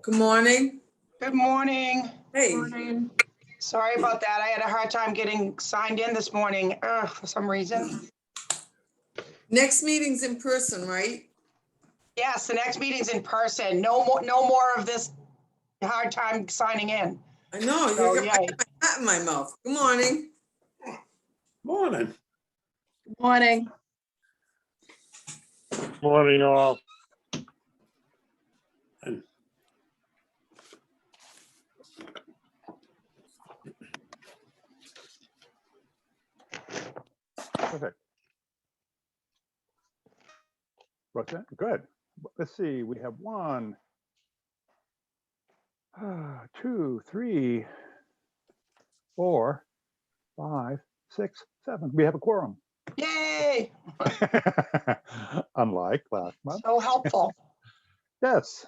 Good morning. Good morning. Hey, Morning. Sorry about that. I had a hard time getting signed in this morning for some reason. next meeting's in person, right? Yes, the next meeting's in person. No more of this hard time signing in. I know, So, you got yay. my hat in my mouth. Good morning. Morning. Morning. Morning, all. And Perfect. Roxanne, good. Let's see, we have 1, 2, 3, 4, 5, 6, 7. We have a quorum. Yay. Unlike last month. So helpful. Yes.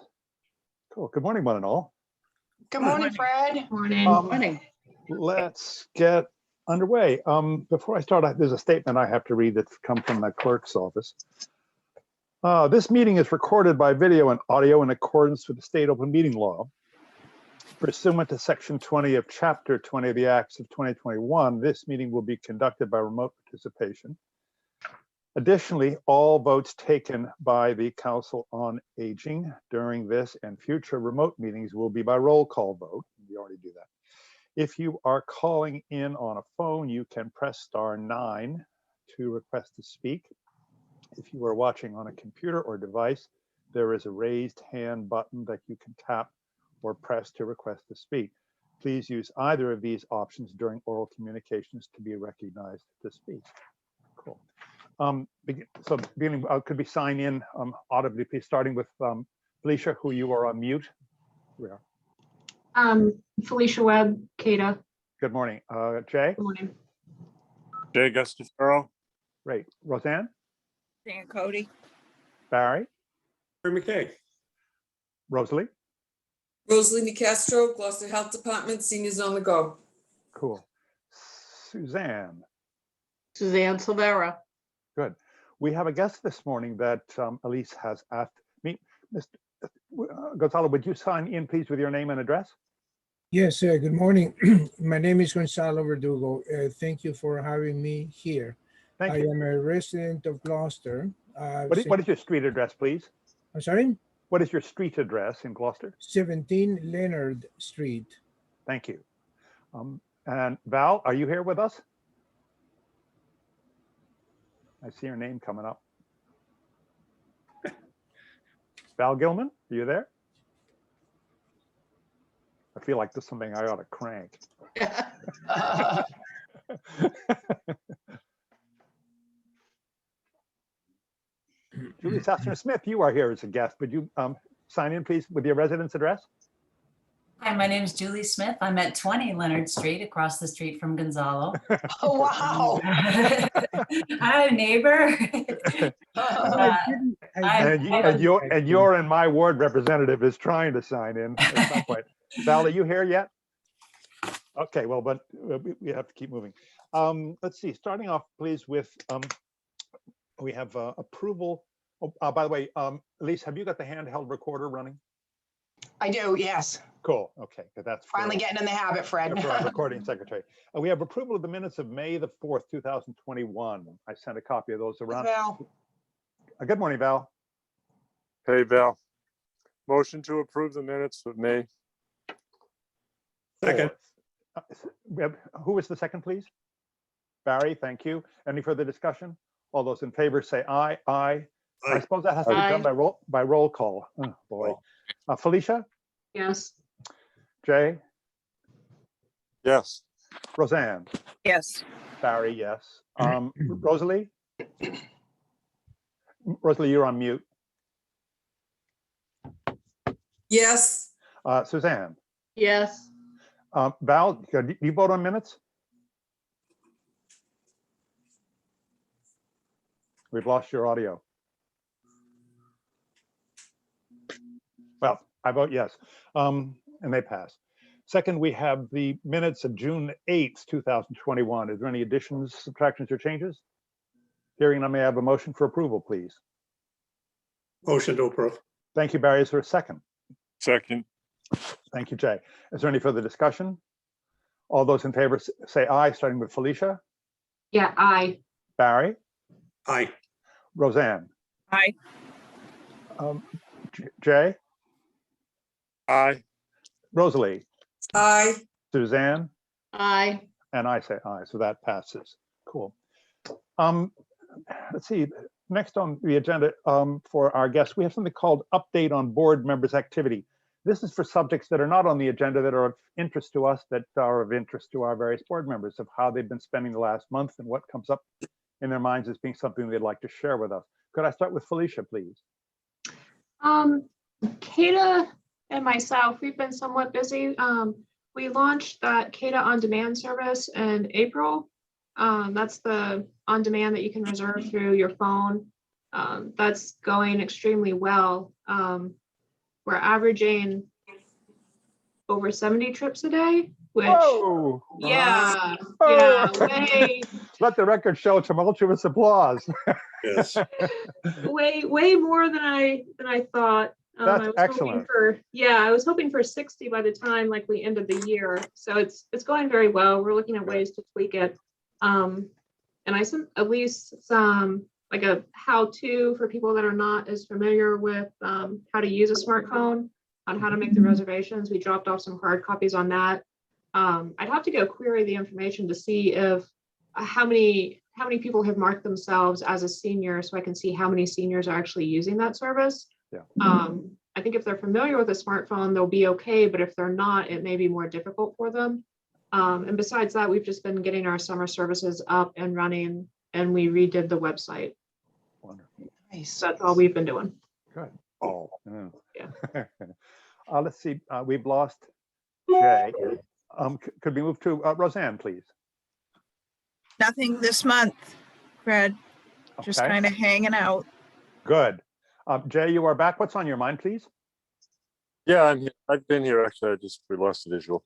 Cool. Good morning, one and all. Good morning, Fred. Morning. Morning. Let's get underway. Before I start, there's a statement I have to read that's come from the clerk's office. This meeting is recorded by video and audio in accordance with the state open meeting law. Pursuant to section 20 of chapter 20 of the Acts of 2021, this meeting will be conducted by remote participation. Additionally, all votes taken by the Council on Aging during this and future remote meetings will be by roll call vote. We already do that. If you are calling in on a phone, you can press *9 to request to speak. If you are watching on a computer or device, there is a raised hand button that you can tap or press to request to speak. Please use either of these options during oral communications to be recognized to speak. Cool. So beginning, could we sign in audibly, please, starting with Felicia, who you are on mute. We are. Felicia Webb, Kata. Good morning. Jay? Good morning. Jay Gustafaro. Great. Roseanne? Dan Cody. Barry? Barry McKay. Rosalie? Rosalie Nicastro, Gloucester Health Department, Seniors on the Go. Cool. Suzanne? Suzanne Silvera. Good. We have a guest this morning that Elise has asked me. Mr. Gonzalo, would you sign in, please, with your name and address? Yes, good morning. My name is Gonzalo Verdugo. Thank you for having me here. Thank I you. am a resident of Gloucester. What is your street address, please? I'm sorry? What is your street address in Gloucester? 17 Leonard Street. Thank you. And Val, are you here with us? I see your name coming up. Val Gilman, are you there? I feel like this is something I ought to crank. Julie Sassner-Smith, you are here as a guest. Would you sign in, please, with your residence address? Hi, my name is Julie Smith. I'm at 20 Leonard Street, across the street from Gonzalo. Oh, wow. Hi, neighbor. And your and my ward representative is trying to sign in at some point. Val, are you here yet? Okay, well, but we have to keep moving. Let's see, starting off, please, with we have approval. Oh, by the way, Elise, have you got the handheld recorder running? I do, yes. Cool. Okay, that's Finally getting in the habit, Fred. for our recording secretary. We have approval of the minutes of May the 4th, 2021. I sent a copy of those around. Val. Good morning, Val. Hey, Val. Motion to approve the minutes of May. Second. Who was the second, please? Barry, thank you. Any further discussion? All those in favor say aye. Aye. I suppose that has to be done by roll call. Oh, boy. Felicia? Yes. Jay? Yes. Roseanne? Yes. Barry, yes. Rosalie? Rosalie, you're on mute. Yes. Suzanne? Yes. Val, do you vote on minutes? We've lost your audio. Well, I vote yes, and they pass. Second, we have the minutes of June 8th, 2021. Is there any additions, subtractions, or changes? Hearing none, may I have a motion for approval, please? Motion to approve. Thank you, Barry. Is there a second? Second. Thank you, Jay. Is there any further discussion? All those in favor say aye, starting with Felicia, Yeah, aye. Barry, Aye. Roseanne, Aye. Jay, Aye. Rosalie, Aye. Suzanne, Aye. and I say aye, so that passes. Cool. Let's see, next on the agenda for our guests, we have something called Update on Board Members' Activity. This is for subjects that are not on the agenda that are of interest to us, that are of interest to our various board members, of how they've been spending the last month and what comes up in their minds as being something they'd like to share with us. Could I start with Felicia, please? Kata and myself, we've been somewhat busy. We launched that Kata On Demand service in April. That's the on demand that you can reserve through your phone. That's going extremely well. We're averaging over 70 trips a day, which, Oh, yeah, Oh. way, let the record show tumultuous applause. Yes. way more than I thought. That's I was hoping excellent. I was hoping for 60 by the time like we ended the year. So it's going very well. We're looking at ways to tweak it. And I sent at least some like a how-to for people that are not as familiar with how to use a smartphone, on how to make the reservations. We dropped off some hard copies on that. I'd have to go query the information to see if how many people have marked themselves as a senior, so I can see how many seniors are actually using that service. Yeah. I think if they're familiar with a smartphone, they'll be okay, but if they're not, it may be more difficult for them. And besides that, we've just been getting our summer services up and running, and we redid the website. Wonderful. Nice. So that's all we've been doing. Good. Oh, Yeah. Let's see, we've lost Jay. Could we move to Roseanne, please? Nothing this month, Fred. Just Okay, kind of hanging out. good. Jay, you are back. What's on your mind, please? Yeah, I'm here. I've been here actually. We lost the visual.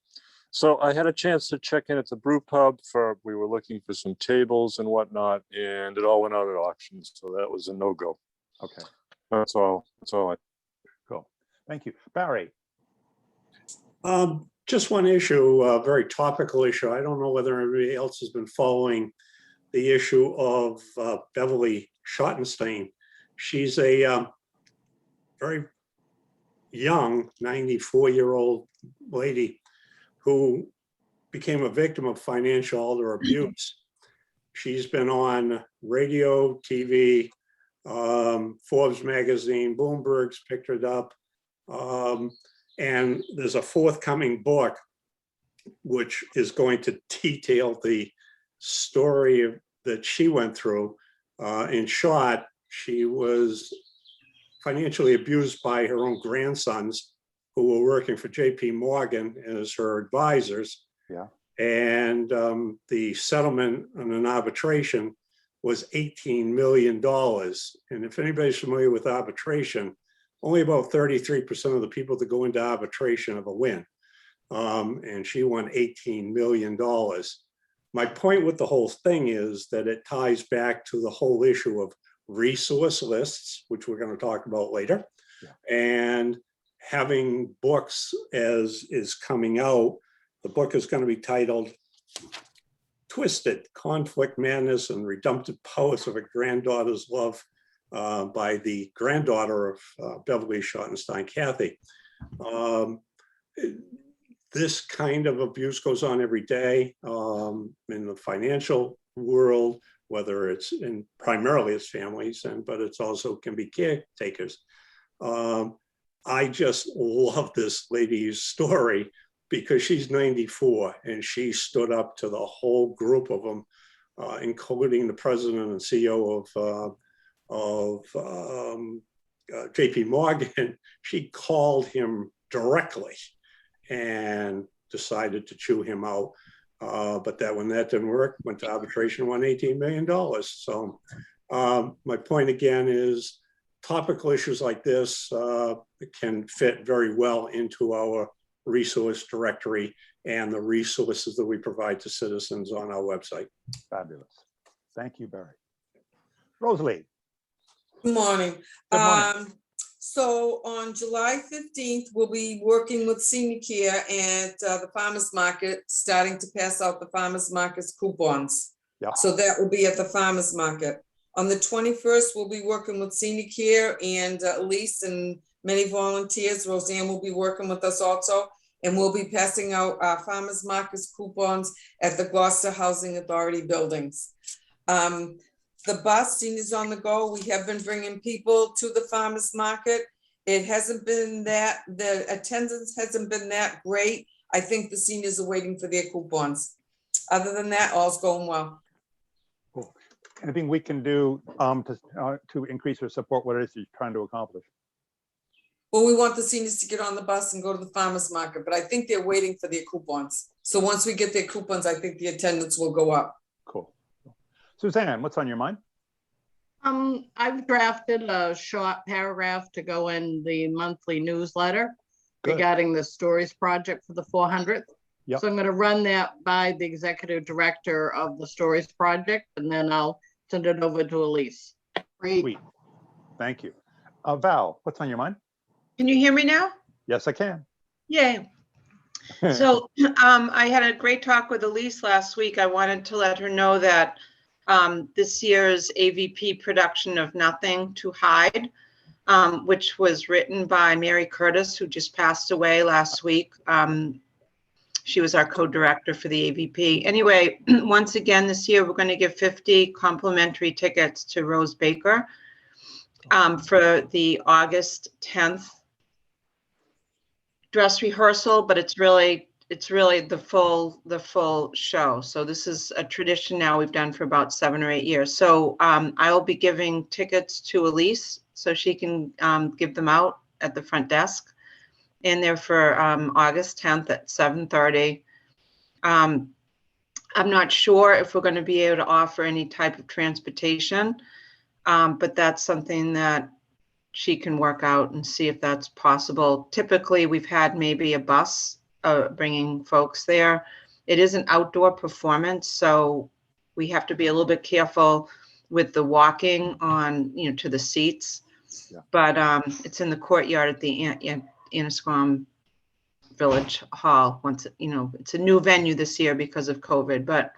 So I had a chance to check in at the brew pub we were looking for some tables and whatnot, and it all went out at auction. So that was a no-go. Okay, That's all. cool. Thank you. Barry. Just one issue, a very topical issue. I don't know whether everybody else has been following the issue of Beverly Schottenstein. She's a very young 94-year-old lady who became a victim of financial elder abuse. She's been on radio, TV, Forbes magazine, Bloomberg's picked it up. And there's a forthcoming book which is going to detail the story that she went through. In short, she was financially abused by her own grandsons who were working for JP Morgan as her advisors. Yeah. And the settlement on an arbitration was $18 million. And if anybody's familiar with arbitration, only about 33% of the people that go into arbitration have a win. And she won $18 million. My point with the whole thing is that it ties back to the whole issue of resource lists, which we're going to talk about later, and having books as is coming out. The book is going to be titled Twisted: Conflict, Madness, and Redemptive Powers of a Granddaughter's Love by the granddaughter of Beverly Schottenstein, Kathy. This kind of abuse goes on every day in the financial world, whether it's primarily it's families, but it's also can be caretakers. I just love this lady's story because she's 94 and she stood up to the whole group of them, including the president and CEO of JP Morgan. She called him directly and decided to chew him out. But when that didn't work, went to arbitration, won $18 million. So my point again is topical issues like this can fit very well into our resource directory and the resources that we provide to citizens on our website. Fabulous. Thank you, Barry. Rosalie. Good morning. Good morning. So on July 15th, we'll be working with Senior Care at the farmer's market, starting to pass out the farmer's market's coupons. Yeah. So that will be at the farmer's market. On the 21st, we'll be working with Senior Care and Elise and many volunteers. Roseanne will be working with us also. And we'll be passing out farmer's market's coupons at the Gloucester Housing Authority buildings. The bus, Seniors on the Go, we have been bringing people to the farmer's market. It hasn't been that, the attendance hasn't been that great. I think the seniors are waiting for their coupons. Other than that, all's going well. Cool. Anything we can do to increase or support what it is you're trying to accomplish? Well, we want the seniors to get on the bus and go to the farmer's market, but I think they're waiting for their coupons. So once we get their coupons, I think the attendance will go up. Cool. Suzanne, what's on your mind? I've drafted a short paragraph to go in the monthly newsletter Good. regarding the stories project for the 400th. Yep. So I'm going to run that by the executive director of the stories project, and then I'll send it over to Elise. Great. Sweet. Thank you. Val, what's on your mind? Can you hear me now? Yes, I can. Yay. So I had a great talk with Elise last week. I wanted to let her know that this year's AVP production of Nothing to Hide, which was written by Mary Curtis, who just passed away last week. She was our co-director for the AVP. Anyway, once again, this year, we're going to give 50 complimentary tickets to Rose Baker for the August 10th dress rehearsal, but it's really the full show. So this is a tradition now we've done for about 7 or 8 years. So I will be giving tickets to Elise so she can give them out at the front desk. And they're for August 10th at 7:30. I'm not sure if we're going to be able to offer any type of transportation, but that's something that she can work out and see if that's possible. Typically, we've had maybe a bus bringing folks there. It is an outdoor performance, so we have to be a little bit careful with the walking on, to the seats. Yeah. But it's in the courtyard at the Annisquam Village Hall. It's a new venue this year because of COVID, but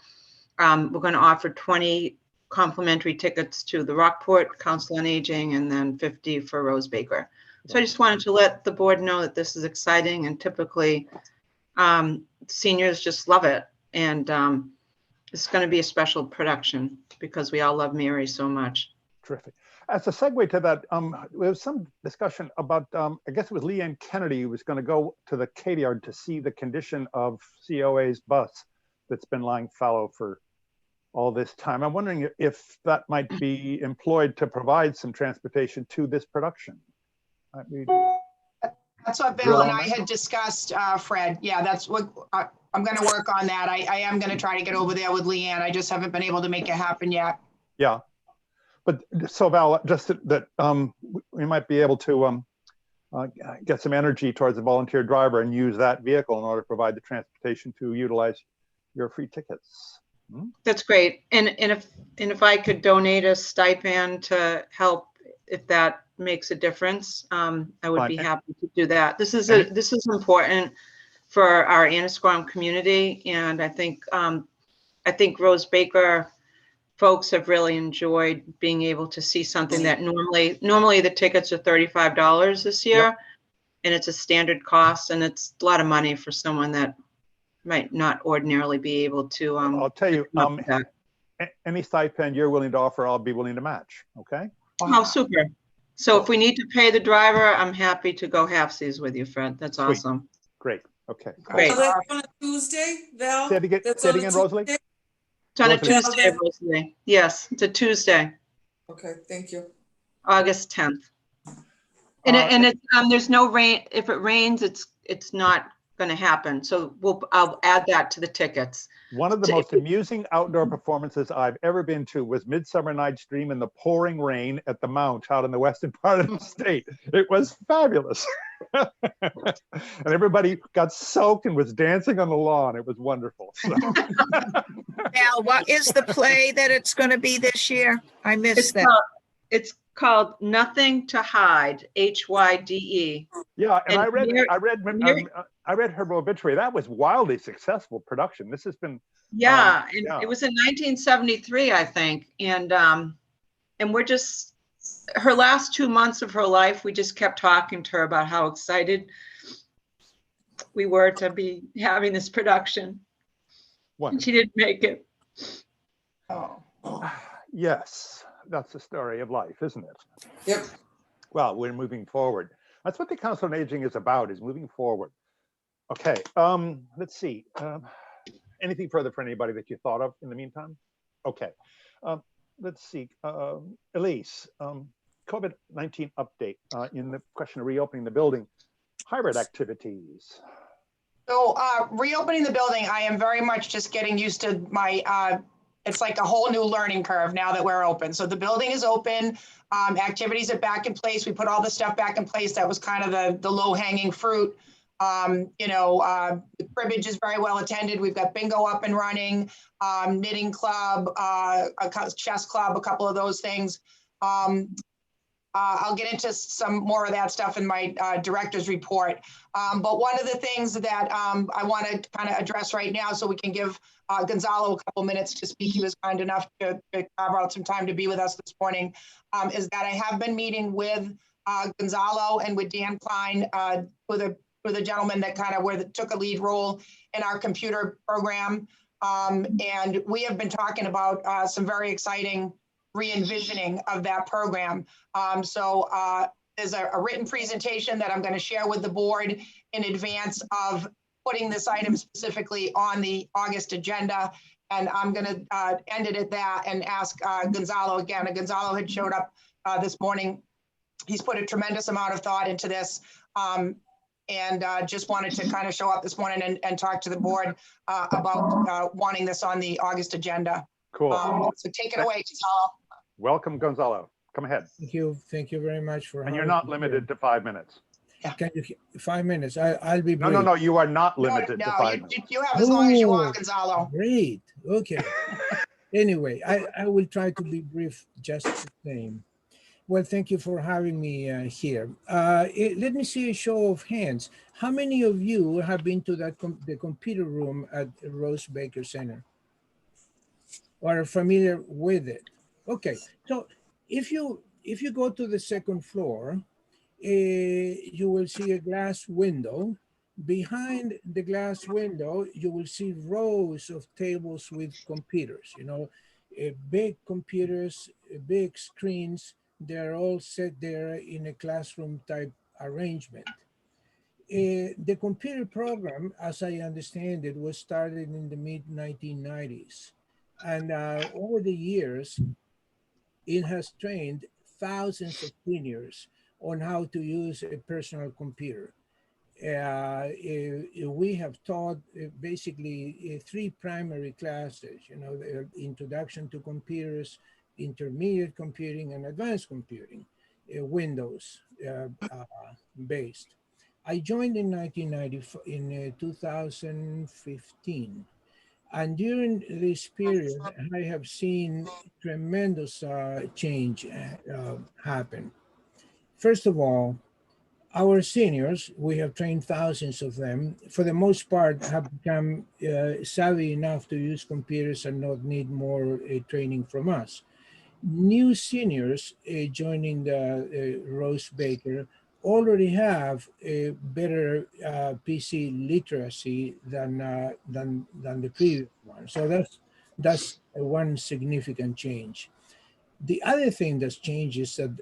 we're going to offer 20 complimentary tickets to the Rockport Council on Aging and then 50 for Rose Baker. So I just wanted to let the board know that this is exciting, and typically seniors just love it. And it's going to be a special production because we all love Mary so much. Terrific. As a segue to that, there was some discussion about, I guess it was Leanne Kennedy who was going to go to the Katy Yard to see the condition of COA's bus that's been lying fallow for all this time. I'm wondering if that might be employed to provide some transportation to this production. That's what Bill and I had discussed, Fred. Yeah, that's what I'm going to work on that. I am going to try to get over there with Leanne. I just haven't been able to make it happen yet. Yeah. But so Val, just that we might be able to get some energy towards a volunteer driver and use that vehicle in order to provide the transportation to utilize your free tickets. That's great. And if I could donate a stipend to help, if that makes a difference, I would be happy to do that. This is important for our Annisquam community, and I think Rose Baker folks have really enjoyed being able to see something that normally the tickets are $35 this year. Yep. And it's a standard cost, and it's a lot of money for someone that might not ordinarily be able to. I'll tell you, any stipend you're willing to offer, I'll be willing to match. Okay. Oh, super. So if we need to pay the driver, I'm happy to go halfsies with you, Fred. That's Sweet. Awesome. Great. Okay. Great. So that's on a Tuesday, Val? Say it again, Rosalie. It's on a Rosalie. Tuesday, Rosalie. Yes, it's a Tuesday, Okay, thank you. August 10th. And it's there's no rain. If it rains, it's not going to happen. So I'll add that to the tickets. One of the most amusing outdoor performances I've ever been to was Midsummer Night's Dream in the pouring rain at the Mount out in the western part of the state. It was fabulous. And everybody got soaked and was dancing on the lawn. It was wonderful. So. Now, what is the play that it's going to be this year? I missed that. It's called Nothing to Hide, HYDE. Yeah, and And I read Mary- I read Mary- I read her obituary. That was wildly successful production. This has been Yeah, and yeah. it was in 1973, I think. And we're just, her last 2 months of her life, we just kept talking to her about how excited we were to be having this production. And Wonderful. she didn't make it. Oh. Yes, that's the story of life, isn't it? Yep. Well, we're moving forward. That's what the Council on Aging is about, is moving forward. Okay, let's see. Anything further for anybody that you thought of in the meantime? Okay, let's see. Elise, COVID-19 update in the question of reopening the building, hybrid activities. So reopening the building, I am very much just getting used to my, it's like a whole new learning curve now that we're open. So the building is open, activities are back in place. We put all the stuff back in place. That was kind of the low hanging fruit. The cribbage is very well attended. We've got bingo up and running, knitting club, a chess club, a couple of those things. I'll get into some more of that stuff in my director's report. But one of the things that I want to kind of address right now, so we can give Gonzalo a couple minutes to speak. He was kind enough to carve out some time to be with us this morning, is that I have been meeting with Gonzalo and with Dan Klein, with a gentleman that kind of took a lead role in our computer program. And we have been talking about some very exciting re-envisioning of that program. There's a written presentation that I'm going to share with the board in advance of putting this item specifically on the August agenda. And I'm going to end it at that and ask Gonzalo again. Gonzalo had showed up this morning. He's put a tremendous amount of thought into this. And just wanted to kind of show up this morning and talk to the board about wanting this on the August agenda. Cool. So take it away, Gonzalo. Welcome, Gonzalo. Come ahead. Thank you very much for. And you're not limited to 5 minutes. Can you 5 minutes? I'll be brief. No, you are not limited to 5 minutes. You have as long as you want, Oh, Gonzalo. Great. Okay. Anyway, I will try to be brief just the same. Well, thank you for having me here. Let me see a show of hands. How many of you have been to the computer room at Rose Baker Center or are familiar with it? Okay, so if you go to the second floor, you will see a glass window. Behind the glass window, you will see rows of tables with computers, big computers, big screens. They're all set there in a classroom type arrangement. The computer program, as I understand it, was started in the mid 1990s. And over the years, it has trained thousands of seniors on how to use a personal computer. We have taught basically 3 primary classes, the introduction to computers, intermediate computing, and advanced computing, Windows based. I joined in 2015. And during this period, I have seen tremendous change happen. First of all, our seniors, we have trained thousands of them, for the most part have become savvy enough to use computers and not need more training from us. New seniors joining the Rose Baker already have a better PC literacy than the previous one. So that's one significant change. The other thing that's changed is that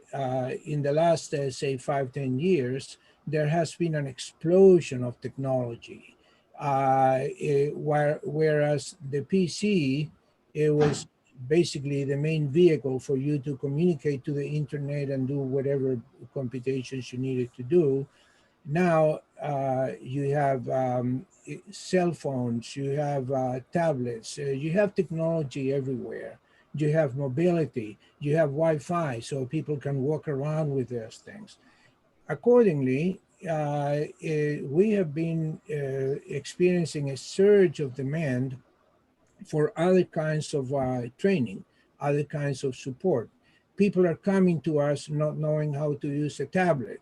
in the last, say, 5-10 years, there has been an explosion of technology. Whereas the PC, it was basically the main vehicle for you to communicate to the internet and do whatever computations you needed to do. Now you have cell phones, you have tablets, you have technology everywhere. You have mobility, you have Wi-Fi, so people can walk around with those things. Accordingly, we have been experiencing a surge of demand for other kinds of training, other kinds of support. people are coming to us not knowing how to use a tablet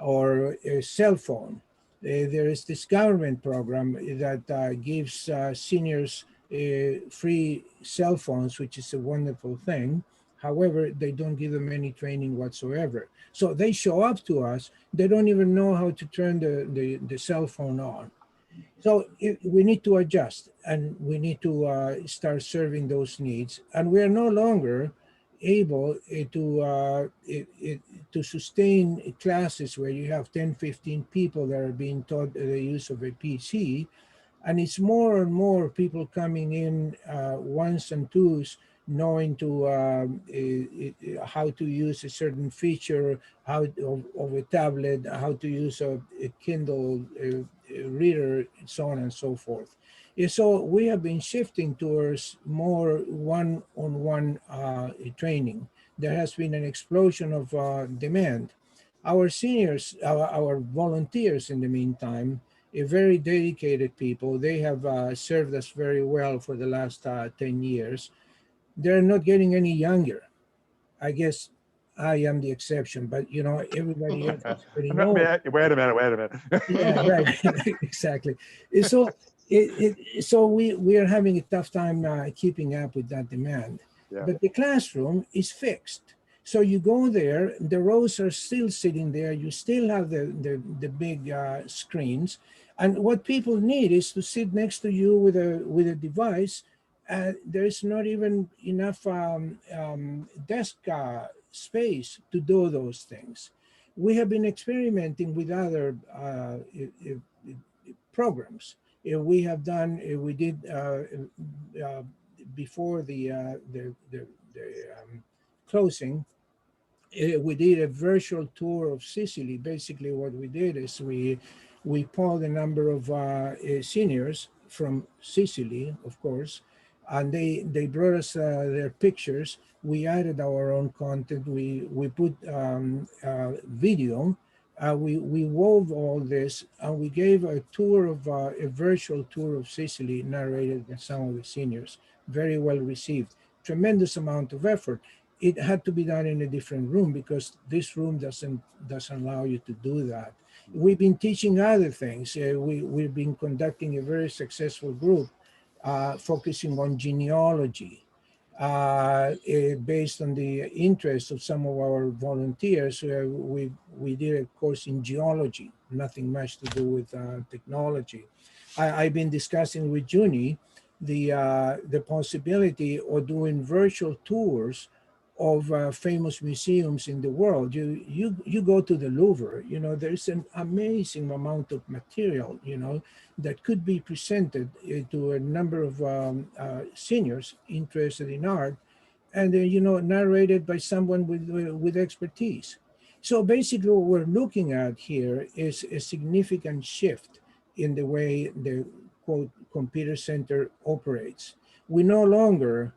or a cell phone. There is this government program that gives seniors free cell phones, which is a wonderful thing. However, they don't give them any training whatsoever. So they show up to us, they don't even know how to turn the cell phone on. So we need to adjust, and we need to start serving those needs. And we are no longer able to sustain classes where you have 10, 15 people that are being taught the use of a PC. And it's more and more people coming in ones and twos, knowing to how to use a certain feature of a tablet, how to use a Kindle reader, and so on and so forth. So we have been shifting towards more one-on-one training. There has been an explosion of demand. Our seniors, our volunteers in the meantime, very dedicated people. They have served us very well for the last 10 years. They're not getting any younger. I guess I am the exception, but you know, everybody else is getting old. Wait a minute. Yeah, right. Exactly. So so we are having a tough time keeping up with that demand. Yeah. But the classroom is fixed. So you go there, the rows are still sitting there. You still have the big screens. And what people need is to sit next to you with a device. There's not even enough desk space to do those things. We have been experimenting with other programs. We have done, we did before the closing, we did a virtual tour of Sicily. Basically, what we did is we polled a number of seniors from Sicily, of course, and they brought us their pictures. We added our own content. We put video. We wove all this, and we gave a tour of a virtual tour of Sicily, narrated by some of the seniors. Very well received. Tremendous amount of effort. It had to be done in a different room because this room doesn't allow you to do that. We've been teaching other things. We've been conducting a very successful group focusing on genealogy. Based on the interest of some of our volunteers, we did a course in geology, nothing much to do with technology. I've been discussing with Junie the possibility of doing virtual tours of famous museums in the world. You go to the Louvre, you know, there's an amazing amount of material, you know, that could be presented to a number of seniors interested in art, and you know, narrated by someone with expertise. So basically what we're looking at here is a significant shift in the way the quote computer center operates. We no longer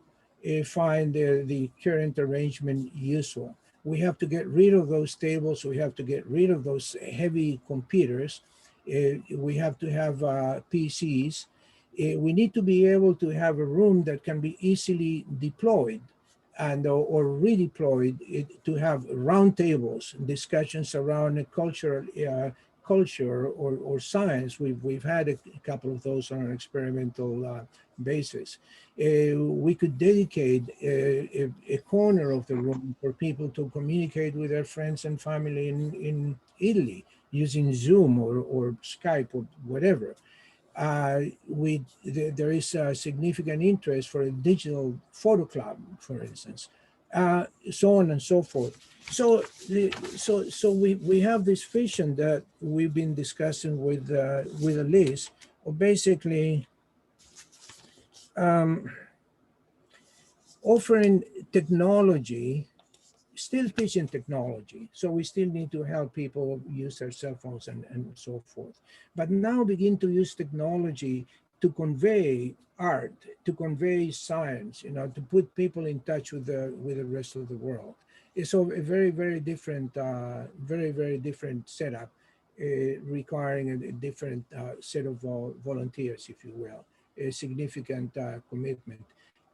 find the current arrangement useful. We have to get rid of those tables. We have to get rid of those heavy computers. We have to have PCs. We need to be able to have a room that can be easily deployed and or redeployed to have round tables, discussions around a culture or science. We've had a couple of those on an experimental basis. We could dedicate a corner of the room for people to communicate with their friends and family in Italy using Zoom or Skype or whatever. There is a significant interest for a digital photo club, for instance, so on and so forth. So we have this vision that we've been discussing with Elise, of basically offering technology, still teaching technology. So we still need to help people use their cell phones and so forth. But now begin to use technology to convey art, to convey science, you know, to put people in touch with the rest of the world. It's a very, very different, very different setup, requiring a different set of volunteers, if you will, a significant commitment.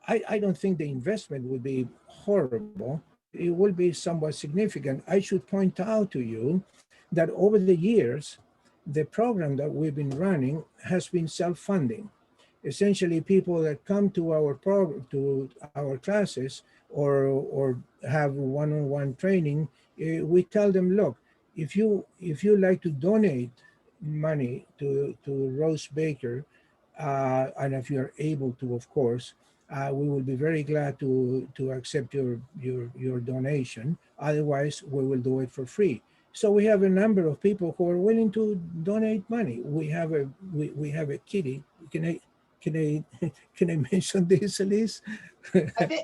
I don't think the investment would be horrible. it will be somewhat significant. I should point out to you that over the years, the program that we've been running has been self-funding. Essentially, people that come to our program, to our classes, or have one-on-one training, we tell them, look, if you like to donate money to Rose Baker, and if you're able to, of course, we will be very glad to accept your donation. Otherwise, we will do it for free. So we have a number of people who are willing to donate money. We have a kitty. Can I mention this, Elise?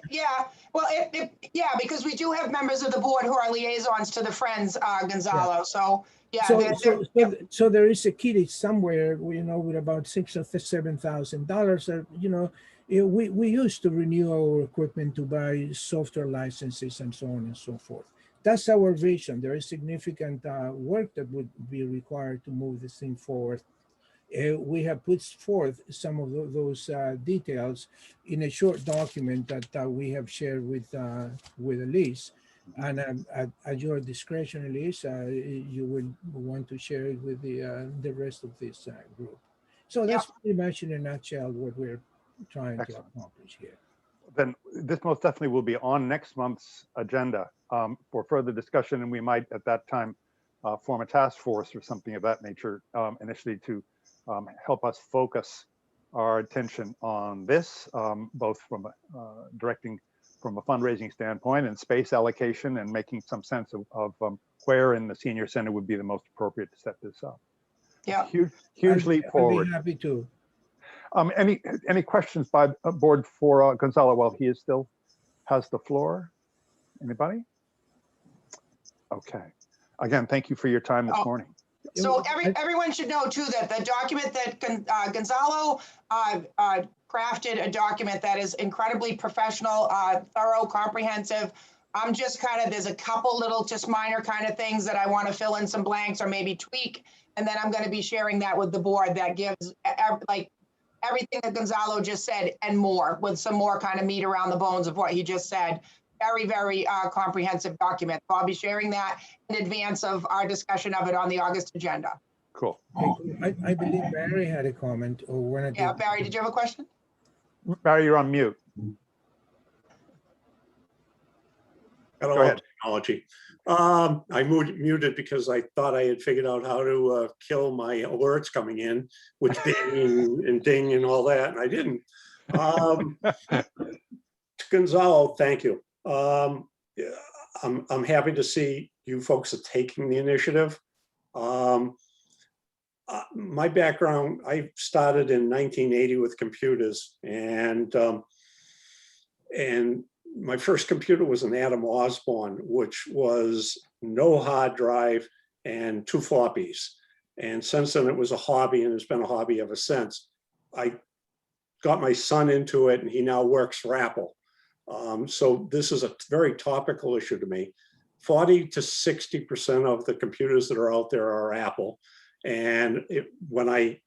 Yeah, well, yeah, because we do have members of the board who are liaisons to the Friends, Gonzalo. Yeah. So, yeah. So there is a kitty somewhere, with about $6,000 or $7,000. We used to renew our equipment to buy software licenses and so on and so forth. That's our vision. There is significant work that would be required to move this thing forward. We have put forth some of those details in a short document that we have shared with Elise. And at your discretion, Elise, you will want to share it with the rest of this group. So that's pretty much in a nutshell what we're trying to accomplish here. Then this most definitely will be on next month's agenda for further discussion, and we might at that time form a task force or something of that nature initially to help us focus our attention on this, both from directing from a fundraising standpoint and space allocation, and making some sense of where in the senior center would be the most appropriate to set this up. Yeah, huge leap forward. I'd be happy to. Any questions by board for Gonzalo while he still has the floor? Anybody? Okay. Again, thank you for your time this morning. So everyone should know too that the document that Gonzalo crafted, a document that is incredibly professional, thorough, comprehensive. I'm just there's a couple little just minor kind of things that I want to fill in some blanks or maybe tweak. And then I'm going to be sharing that with the board that gives everything that Gonzalo just said and more, with some more kind of meat around the bones of what he just said. Very, very comprehensive document. So I'll be sharing that in advance of our discussion of it on the August agenda. Cool. I believe Barry had a comment, or one of Yeah, Barry, did you have a question? Barry, you're on mute. Go ahead. Technology. I muted because I thought I had figured out how to kill my alerts coming in, with Bing and Ding and all that, and I didn't. Gonzalo, thank you. I'm happy to see you folks are taking the initiative. My background, I started in 1980 with computers, and my first computer was an Adam Osborne, which was no hard drive and 2 floppies. And since then it was a hobby, and it's been a hobby ever since. I got my son into it, and he now works for Apple. So this is a very topical issue to me. 40 to 60% of the computers that are out there are Apple. And when I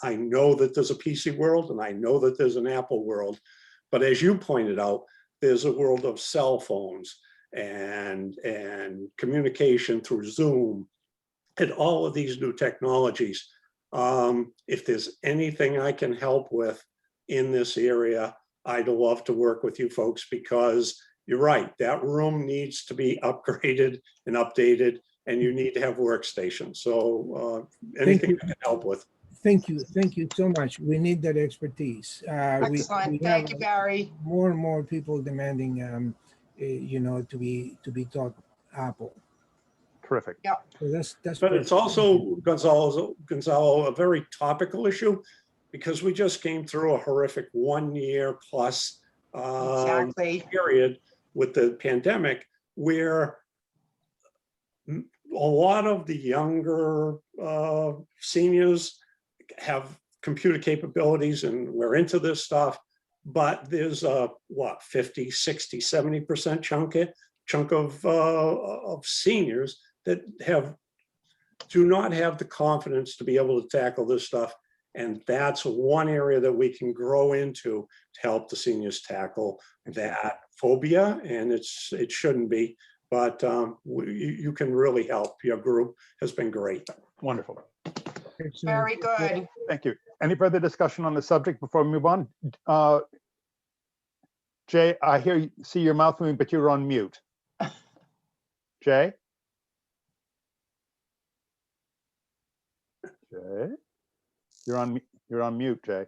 know that there's a PC world, and I know that there's an Apple world, but as you pointed out, there's a world of cell phones and communication through Zoom and all of these new technologies. If there's anything I can help with in this area, I'd love to work with you folks, because you're right, that room needs to be upgraded and updated, and you need to have workstations. So anything I can help with. Thank you so much. We need that expertise. Excellent. Thank you, Barry. More and more people demanding, to be taught Apple. Terrific. Yeah. So that's. But it's also, Gonzalo, a very topical issue, because we just came through a horrific 1 year plus period with the pandemic, where a lot of the younger seniors have computer capabilities, and we're into this stuff, but there's a 50, 60, 70% chunk of seniors that do not have the confidence to be able to tackle this stuff. And that's one area that we can grow into to help the seniors tackle that phobia, and it shouldn't be, but you can really help. Your group has been great. Wonderful. Excellent. Very good. Thank you. Any further discussion on the subject before we move on? Jay, I see your mouth moving, but you're on mute. Jay? Jay? You're on mute, Jay.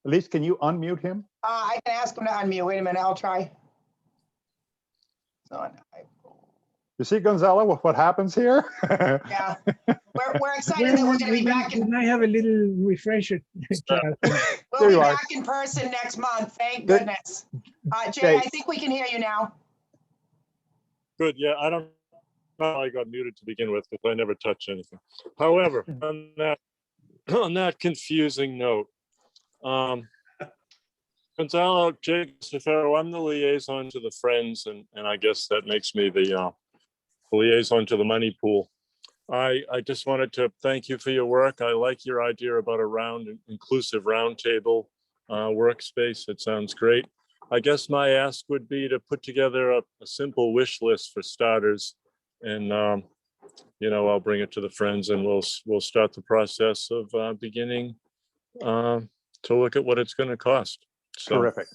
Elise, can you unmute him? I can ask him to unmute. Wait a minute, I'll try. So, You see, Gonzalo, what happens here? yeah, we're excited that we're going to be back in. I have a little refresher. We'll be back in person next month. Thank goodness. Jay, I think we can hear you now. Good, yeah, I don't know how I got muted to begin with, because I never touch anything. However, on that confusing note, Gonzalo, Jake Cifero, I'm the liaison to the Friends, and I guess that makes me the liaison to the money pool. I just wanted to thank you for your work. I like your idea about a inclusive roundtable workspace. It sounds great. I guess my ask would be to put together a simple wish list for starters, and I'll bring it to the Friends, and we'll start the process of beginning to look at what it's going to cost. So, terrific.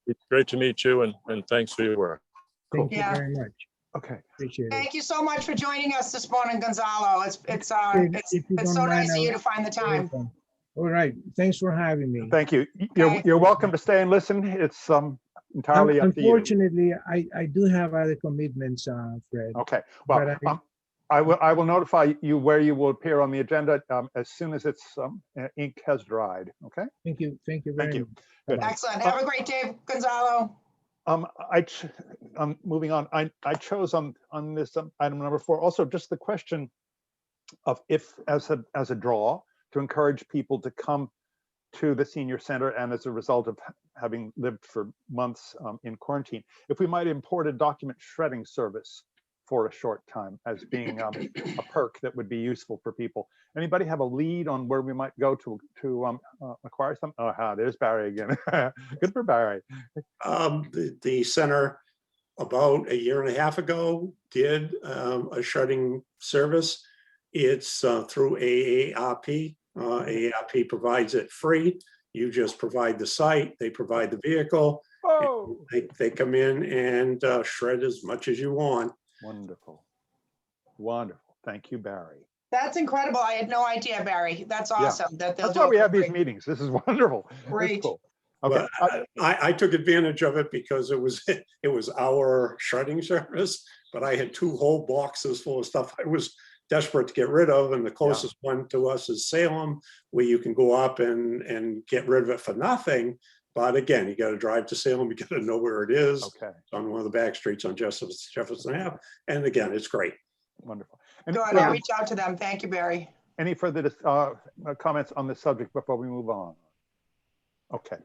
It's great to meet you, and thanks for your work. Thank you Yeah. very much. Okay. Appreciate it. Thank you so much for joining us this morning, Gonzalo. It's If you so don't nice mind, of you I'll- to find the time. All right. Thanks for having me. Thank you. Okay. You're welcome to stay and listen. It's entirely up to you. Unfortunately, I do have other commitments, Fred. Okay. Well, but I will notify you where you will appear on the agenda as soon as its ink has dried. Okay. Thank you. Thank you Thank very you. much. Good. Bye-bye. Excellent. Have a great day, Gonzalo. Moving on. I chose on this item number 4 also just the question of if as a draw to encourage people to come to the senior center, and as a result of having lived for months in quarantine, if we might import a document shredding service for a short time as being a perk that would be useful for people. Anybody have a lead on where we might go to acquire some? Oh, there's Barry again. Good for Barry. The center about a year and a half ago did a shredding service. It's through AARP. AARP provides it free. You just provide the site, they provide the vehicle. Oh, They come in and shred as much as you want. wonderful. Wonderful. Thank you, Barry. That's incredible. I had no idea, Barry. That's awesome. That they'll That's do why it we for have these free. meetings. This is wonderful. It's Great. cool. Okay. Well, I took advantage of it because it was our shredding service, but I had 2 whole boxes full of stuff I was desperate to get rid of, and the closest one to us is Salem, where you can go up and get rid of it for nothing. But again, you got to drive to Salem, you got to know where it is. Okay. It's on one of the back streets on Jefferson Ave, and again, it's great. Wonderful. Good. I'll reach out to them. Thank you, Barry. Any further comments on this subject before we move on? Okay.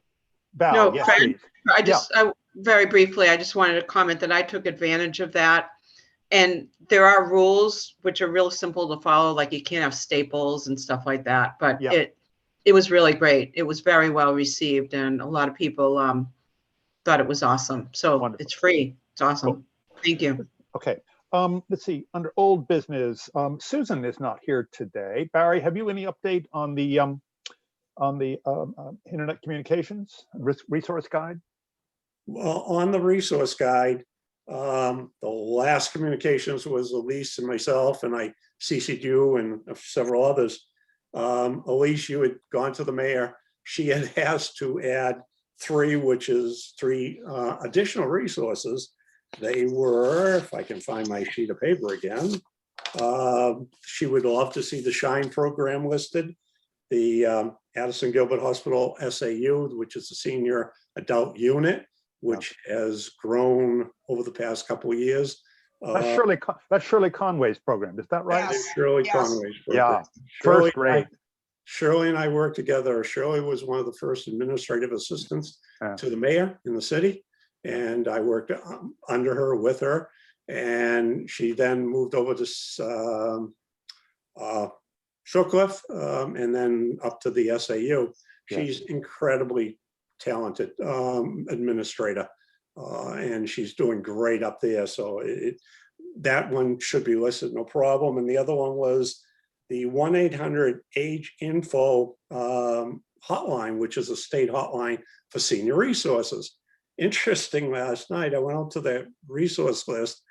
Val, No, yes, Fred, please. very briefly, I just wanted to comment that I took advantage of that. And there are rules which are real simple to follow, like you can't have staples and stuff like that. But Yeah. it was really great. It was very well received, and a lot of people thought it was awesome. So Wonderful. It's free. It's awesome. Cool. Thank you. Okay. Let's see. Under old business, Susan is not here today. Barry, have you any update on the internet communications resource guide? Well, on the resource guide, the last communications was Elise and myself, and I CC'd you and several others. Elise, you had gone to the mayor. She had asked to add 3, which is 3 additional resources. They were, if I can find my sheet of paper again, she would love to see the SHINE program listed, the Addison Gilbert Hospital SAU, which is the senior adult unit, which has grown over the past couple of years. That's Shirley Conway's program. Is that right? Yes. Shirley Yes. Conway's Yeah. program. First rate. Shirley and I worked together. Shirley was one of the first administrative assistants to the mayor in the city. And I worked under her, with her. And she then moved over to Showcliff and then up to the SAU. She's incredibly talented administrator. And she's doing great up there. So that one should be listed, no problem. And the other one was the 1-800-AGE info hotline, which is a state hotline for senior resources. Interesting, last night I went out to the resource list,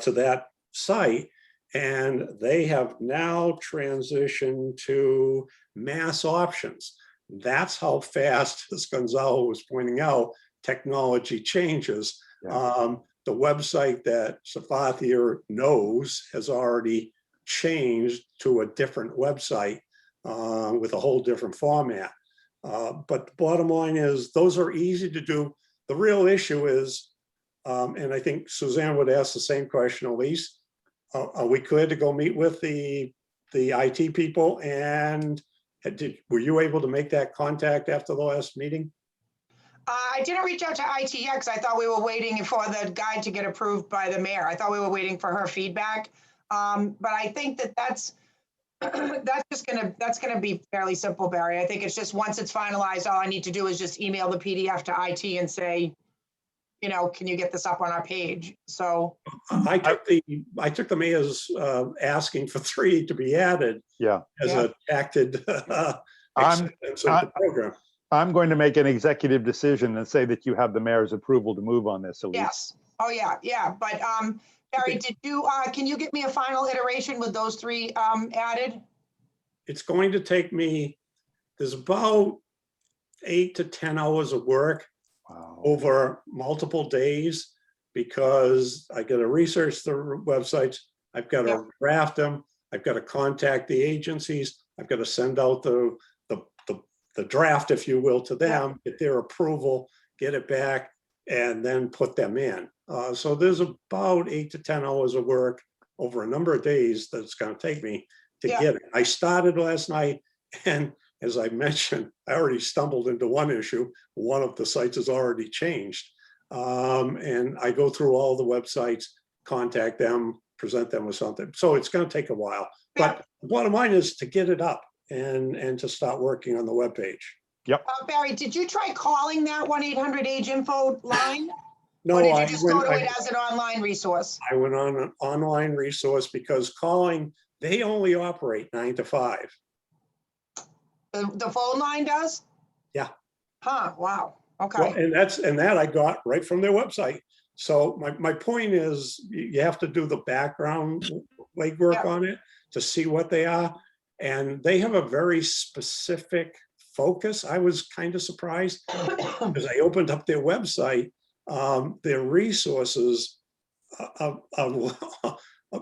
to that site, and they have now transitioned to mass options. That's how fast, as Gonzalo was pointing out, technology changes. Yeah. The website that Safathia knows has already changed to a different website with a whole different format. But the bottom line is those are easy to do. The real issue is, and I think Suzanne would ask the same question, Elise, are we clear to go meet with the IT people? And were you able to make that contact after the last meeting? I didn't reach out to IT yet because I thought we were waiting for the guide to get approved by the mayor. I thought we were waiting for her feedback. But I think that's gonna be fairly simple, Barry. I think it's just once it's finalized, all I need to do is just email the PDF to IT and say, can you get this up on our page? So I took the mayor's asking for 3 to be added. Yeah. As a acted acceptance of the program. I'm going to make an executive decision and say that you have the mayor's approval to move on this, Elise. yes. Oh, yeah. But Barry, did you, can you get me a final iteration with those 3 added? It's going to take me, there's about 8 to 10 hours of work. Wow. Over multiple days, because I got to research the websites. I've got to draft them. I've got to contact the agencies. I've got to send out the draft, if you will, to them, get their approval, get it back, and then put them in. So there's about 8 to 10 hours of work over a number of days that's going to take me to get it. I started last night, and as I mentioned, I already stumbled into one issue. One of the sites has already changed. And I go through all the websites, contact them, present them with something. So it's going to take a while. But the bottom line is to get it up and to start working on the webpage. Yep. Barry, did you try calling that 1-800-AGE info line? No, or did you just go to it as an online resource? I went on an online resource because calling, they only operate 9 to 5. The phone line does? Yeah. Huh, wow, okay. Well, and that I got right from their website. So my point is you have to do the background legwork on it to see what they are. And they have a very specific focus. I was kind of surprised because I opened up their website. Their resources are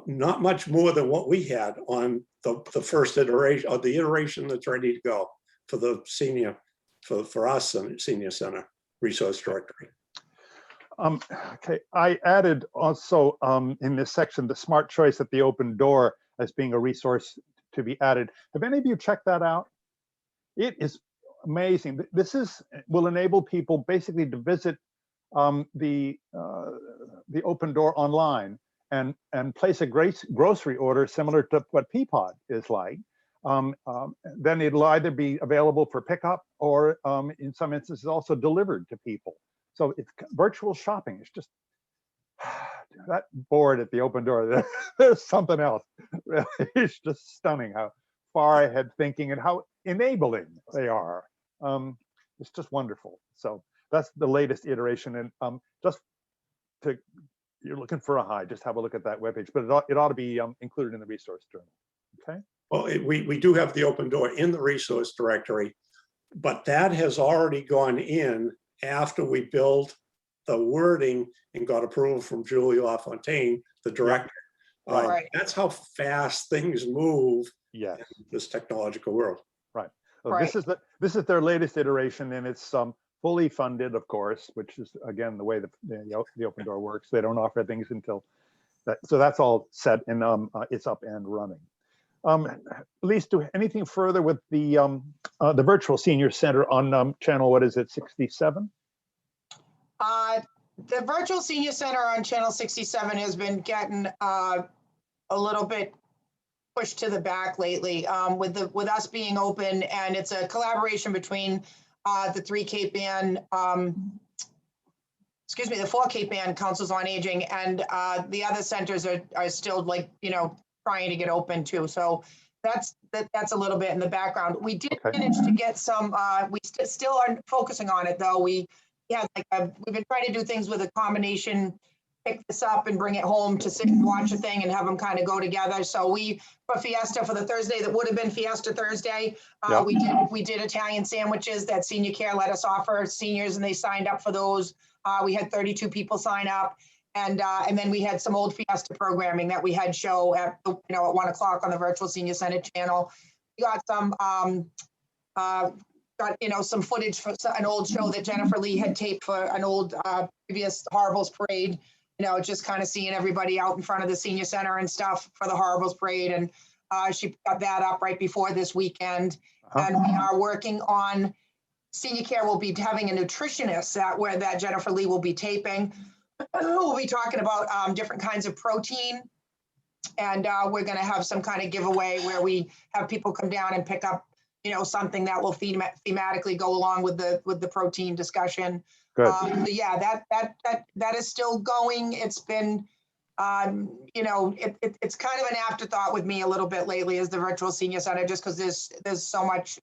not much more than what we had on the first iteration, or the iteration that's ready to go for the senior, for us and Senior Center Resource Directory. Okay, I added also in this section the smart choice at the open door as being a resource to be added. Have any of you checked that out? It is amazing. This will enable people basically to visit the open door online and place a grocery order similar to what Peapod is like. Then it'll either be available for pickup or in some instances also delivered to people. So it's virtual shopping. It's just that board at the open door. There's something else. It's just stunning how far ahead thinking and how enabling they are. It's just wonderful. So that's the latest iteration. And just to, you're looking for a high, just have a look at that webpage, but it ought to be included in the resource journal. Okay. Well, we do have the open door in the resource directory, but that has already gone in after we built the wording and got approval from Julie LaFontaine, the director. Right. That's how fast things move in this technological world. Right. So this is their latest iteration, and it's fully funded, of course, which is again the way the open door works. They don't offer things until that. So that's all set and it's up and running. Elise, do anything further with the virtual senior center on channel, what is it, 67? The virtual senior center on channel 67 has been getting a little bit pushed to the back lately with us being open, and it's a collaboration between the 3 Cape Ann, excuse me, the 4 Cape Ann Councils on Aging, and the other centers are still like, trying to get open too. So that's a little bit in the background. We did Okay. manage to get some, we still are focusing on it though. We've been trying to do things with a combination, pick this up and bring it home to sit and watch a thing and have them kind of go together. So for Fiesta, for the Thursday that would have been Fiesta Thursday, Yeah. we did Italian sandwiches that Senior Care let us offer seniors, and they signed up for those. We had 32 people sign up, and then we had some old Fiesta programming that we had show at 1 o'clock on the Virtual Senior Center channel. We got some some footage for an old show that Jennifer Lee had taped for an old previous Horribles Parade. Just kind of seeing everybody out in front of the senior center and stuff for the Horribles Parade, and she got that up right before this weekend. And we are working on. Senior Care will be having a nutritionist that Jennifer Lee will be taping. We'll be talking about different kinds of protein, and we're going to have some kind of giveaway where we have people come down and pick up, something that will thematically go along with the protein discussion. Good. So yeah, that is still going. It's been, it's kind of an afterthought with me a little bit lately as the Virtual Senior Center, just because there's so much.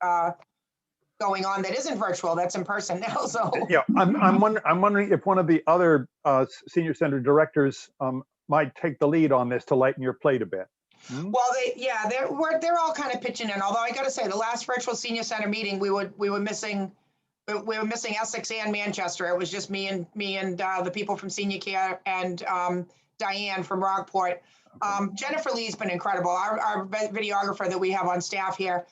Going on that isn't virtual, that's in person now. So Yeah, I'm wondering if one of the other senior center directors might take the lead on this to lighten your plate a bit. Well, they're all kind of pitching in. Although I got to say, the last Virtual Senior Center meeting, we were missing Essex and Manchester. It was just me and the people from Senior Care and Diane from Rockport. Jennifer Lee's been incredible. Our videographer that we have on staff here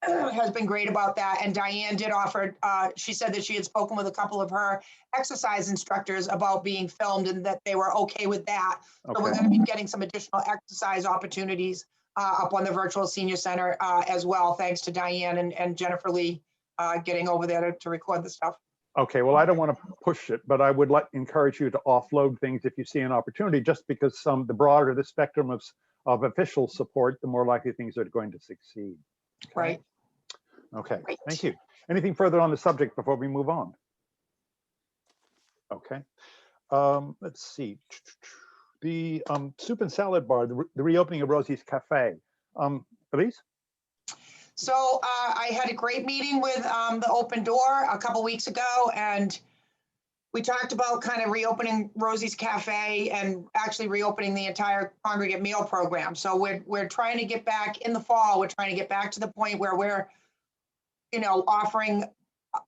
has been great about that. And Diane did offer, she said that she had spoken with a couple of her exercise instructors about being filmed and that they were okay with that. Okay. So we're going to be getting some additional exercise opportunities up on the Virtual Senior Center as well, thanks to Diane and Jennifer Lee getting over there to record the stuff. Okay, well, I don't want to push it, but I would encourage you to offload things if you see an opportunity, just because the broader the spectrum of official support, the more likely things are going to succeed. Okay. Right. Okay, Right. Thank you. Anything further on the subject before we move on? Okay, let's see. The soup and salad bar, the reopening of Rosie's Cafe. Elise? So I had a great meeting with the Open Door a couple weeks ago, and we talked about kind of reopening Rosie's Cafe and actually reopening the entire congregate meal program. So we're trying to get back in the fall. We're trying to get back to the point where we're, offering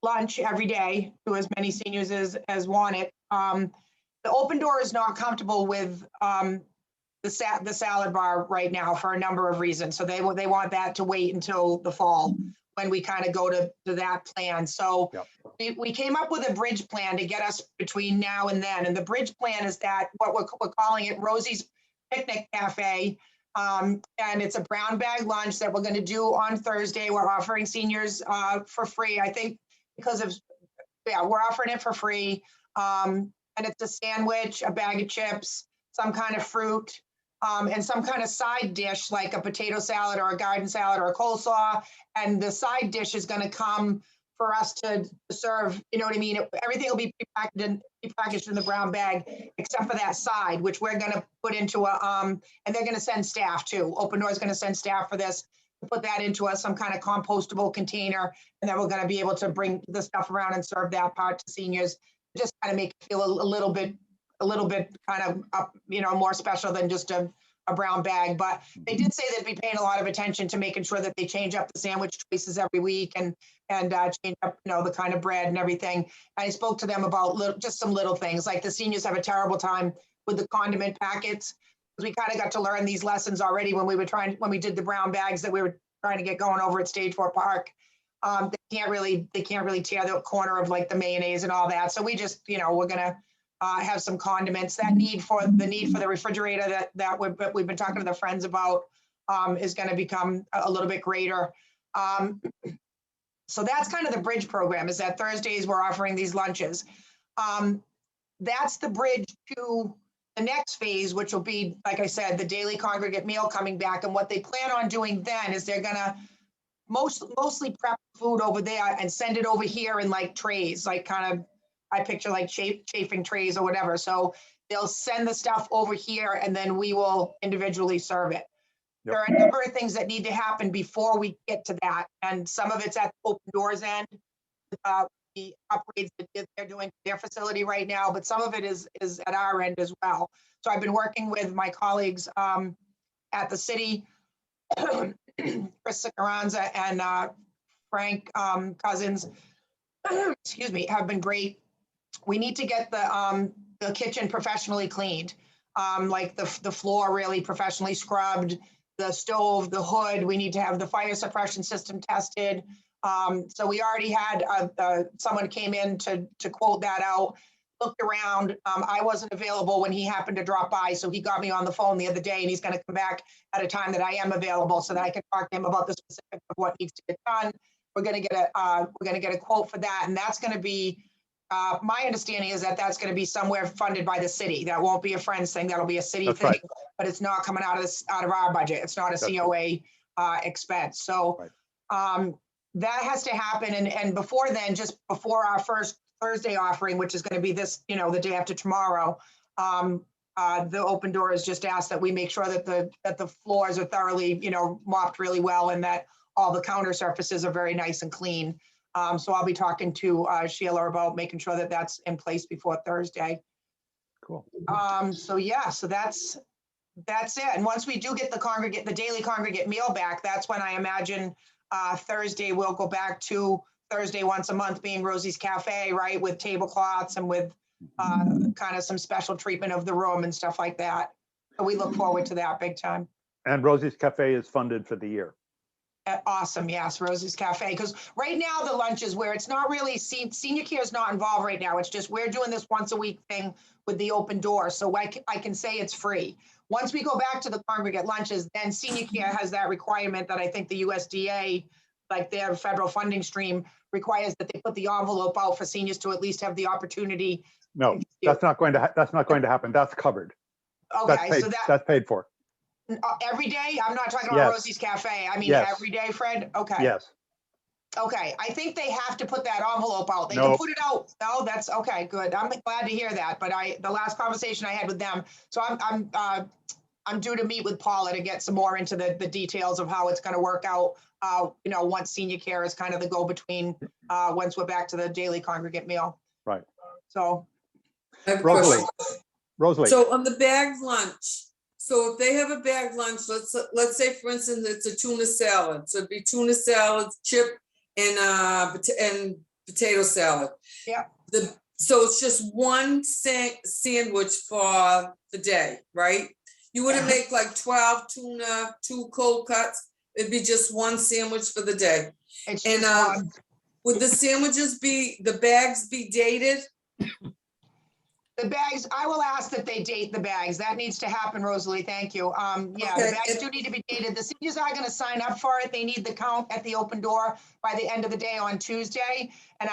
lunch every day to as many seniors as want it. The Open Door is not comfortable with the salad bar right now for a number of reasons. So they want that to wait until the fall when we kind of go to that plan. So yep. we came up with a bridge plan to get us between now and then. And the bridge plan is that what we're calling it Rosie's Picnic Cafe. And it's a brown bag lunch that we're going to do on Thursday. We're offering seniors for free. I think because we're offering it for free. And it's a sandwich, a bag of chips, some kind of fruit, and some kind of side dish like a potato salad or a garden salad or a coleslaw. And the side dish is going to come for us to serve, you know what I mean? Everything will be prepackaged in the brown bag, except for that side, which we're going to put into and they're going to send staff too. Open Door is going to send staff for this, to put that into some kind of compostable container. And then we're going to be able to bring the stuff around and serve that part to seniors, just kind of make it feel a little bit kind of up, more special than just a brown bag. But they did say they'd be paying a lot of attention to making sure that they change up the sandwich choices every week and change up, the kind of bread and everything. And I spoke to them about just some little things, like the seniors have a terrible time with the condiment packets. We kind of got to learn these lessons already when we did the brown bags that we were trying to get going over at Stage 4 Park. They can't really tear the corner of like the mayonnaise and all that. So we just, we're gonna have some condiments. The need for the refrigerator that we've been talking to the friends about is going to become a little bit greater. So that's kind of the bridge program, is that Thursdays we're offering these lunches. That's the bridge to the next phase, which will be, like I said, the daily congregate meal coming back. And what they plan on doing then is they're going to mostly prep food over there and send it over here in like trays, like kind of, I picture like chafing trays or whatever. So they'll send the stuff over here and then we will individually serve it. Yep. There are a number of things that need to happen before we get to that. And some of it's at the Open Doors end. The upgrades that they're doing to their facility right now, but some of it is at our end as well. So I've been working with my colleagues at the city, Chris Carranza and Frank Cousins, excuse me, have been great. We need to get the kitchen professionally cleaned, like the floor really professionally scrubbed, the stove, the hood. We need to have the fire suppression system tested. So we already had someone came in to quote that out, looked around. I wasn't available when he happened to drop by, so he got me on the phone the other day, and he's going to come back at a time that I am available so that I can talk to him about the specifics of what needs to get done. We're going to get a quote for that, and that's going to be. My understanding is that that's going to be somewhere funded by the city. That won't be a Friends thing. That'll be a city That's thing, right. but it's not coming out of our budget. It's not a That's COA expense. So that has to happen. And before then, just before our first Thursday offering, which is going to be this, the day after tomorrow, the Open Doors just asked that we make sure that the floors are thoroughly, mopped really well and that all the counter surfaces are very nice and clean. So I'll be talking to Sheila about making sure that that's in place before Thursday. Cool. So yeah, so that's it. And once we do get the daily congregate meal back, that's when I imagine Thursday we'll go back to Thursday once a month being Rosie's Cafe, right? With tablecloths and with kind of some special treatment of the room and stuff like that. So we look forward to that big time. And Rosie's Cafe is funded for the year. Awesome. Yes, Rosie's Cafe. Because right now the lunches where it's not really senior care is not involved right now. It's just we're doing this once a week thing with the Open Door. So I can say it's free. Once we go back to the congregate lunches, then senior care has that requirement that I think the USDA, like their federal funding stream, requires that they put the envelope out for seniors to at least have the opportunity. No, that's not going to happen. That's covered. Okay, that's paid for. Every day? I'm not talking about Yes. Rosie's Cafe. I mean, Yes. every day, Fred? Okay. Yes. Okay, I think they have to put that envelope out. They can Nope. put it out. No, that's okay, good. I'm glad to hear that. But the last conversation I had with them, so I'm due to meet with Paula to get some more into the details of how it's going to work out. Once senior care is kind of the go-between, once we're back to the daily congregate meal. Right. So. I have a Rosalie. question. Rosalie. So on the bagged lunch, so if they have a bagged lunch, let's say for instance, it's a tuna salad. So it'd be tuna salad, chip, and potato salad. Yeah. So it's just one sandwich for the day, right? You wouldn't make like 12 tuna, 2 cold cuts. It'd be just one sandwich for the day. It's And just one. would the bags be dated? The bags, I will ask that they date the bags. That needs to happen, Rosalie. Thank you. Yeah, Okay. the bags do need to be dated. The seniors are going to sign up for it. They need the count at the Open Door by the end of the day on Tuesday. And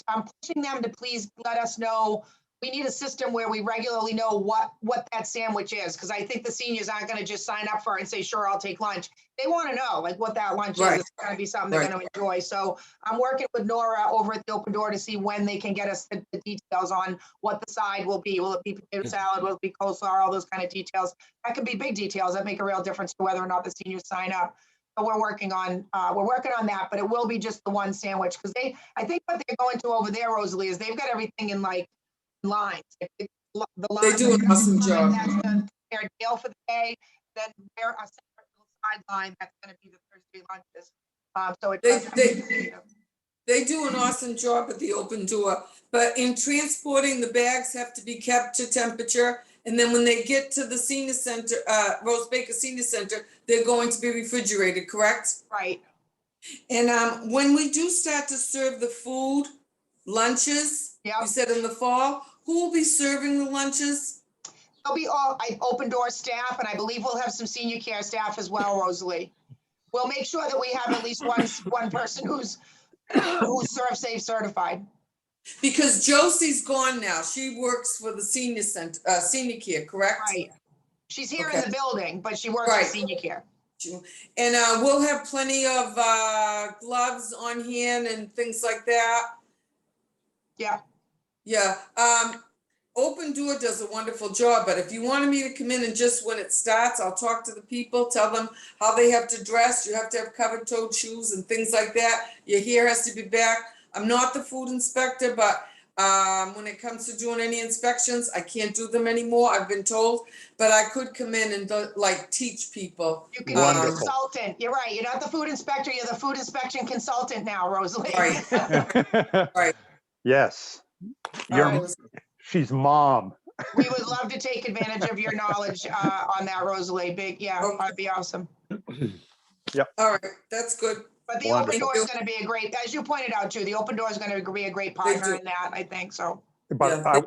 I'm pushing them to please let us know. We need a system where we regularly know what that sandwich is, because I think the seniors aren't going to just sign up for it and say, sure, I'll take lunch. They want to know like what that lunch Right. is. It's going to be something they're going to enjoy. So I'm working with Nora over at the Open Door to see when they can get us the details on what the side will be. Will it be potato salad? Will it be coleslaw? All those kind of details. That could be big details that make a real difference to whether or not the seniors sign up. But we're working on that, but it will be just the one sandwich, because I think what they're going to over there, Rosalie, is they've got everything in like lines. They do an awesome job. That's their deal for the day. Then they're a separate little sideline that's going to be the Thursday lunches. So They do an awesome job at the Open Door, but in transporting, the bags have to be kept to temperature. And then when they get to the senior center, Rose Baker Senior Center, they're going to be refrigerated, correct? Right. And when we do start to serve the food, lunches, Yep. you said in the fall, who will be serving the lunches? They'll be all Open Door staff, and I believe we'll have some senior care staff as well, Rosalie. We'll make sure that we have at least one person who's Serve Safe certified. Because Josie's gone now. She works for the senior center, senior care, correct? Right. She's here in Okay. the building, but she works Right. for senior care. And we'll have plenty of gloves on hand and things like that. Yeah. Yeah. Open Door does a wonderful job, but if you wanted me to come in and just when it starts, I'll talk to the people, tell them how they have to dress. You have to have covered-toed shoes and things like that. Your hair has to be back. I'm not the food inspector, but when it comes to doing any inspections, I can't do them anymore, I've been told, but I could come in and like teach people. You can be a Wonderful. consultant. You're right. You're not the food inspector. You're the food inspection consultant now, Rosalie. Right. Right. Yes. All She's mom. We would love to take advantage of your knowledge on that, Rosalie. Big, yeah, Okay. that'd be awesome. All right, that's good. But the open door is going to be a great, as you pointed out too, the open door is going to be a great partner in that, I think so. But Yeah,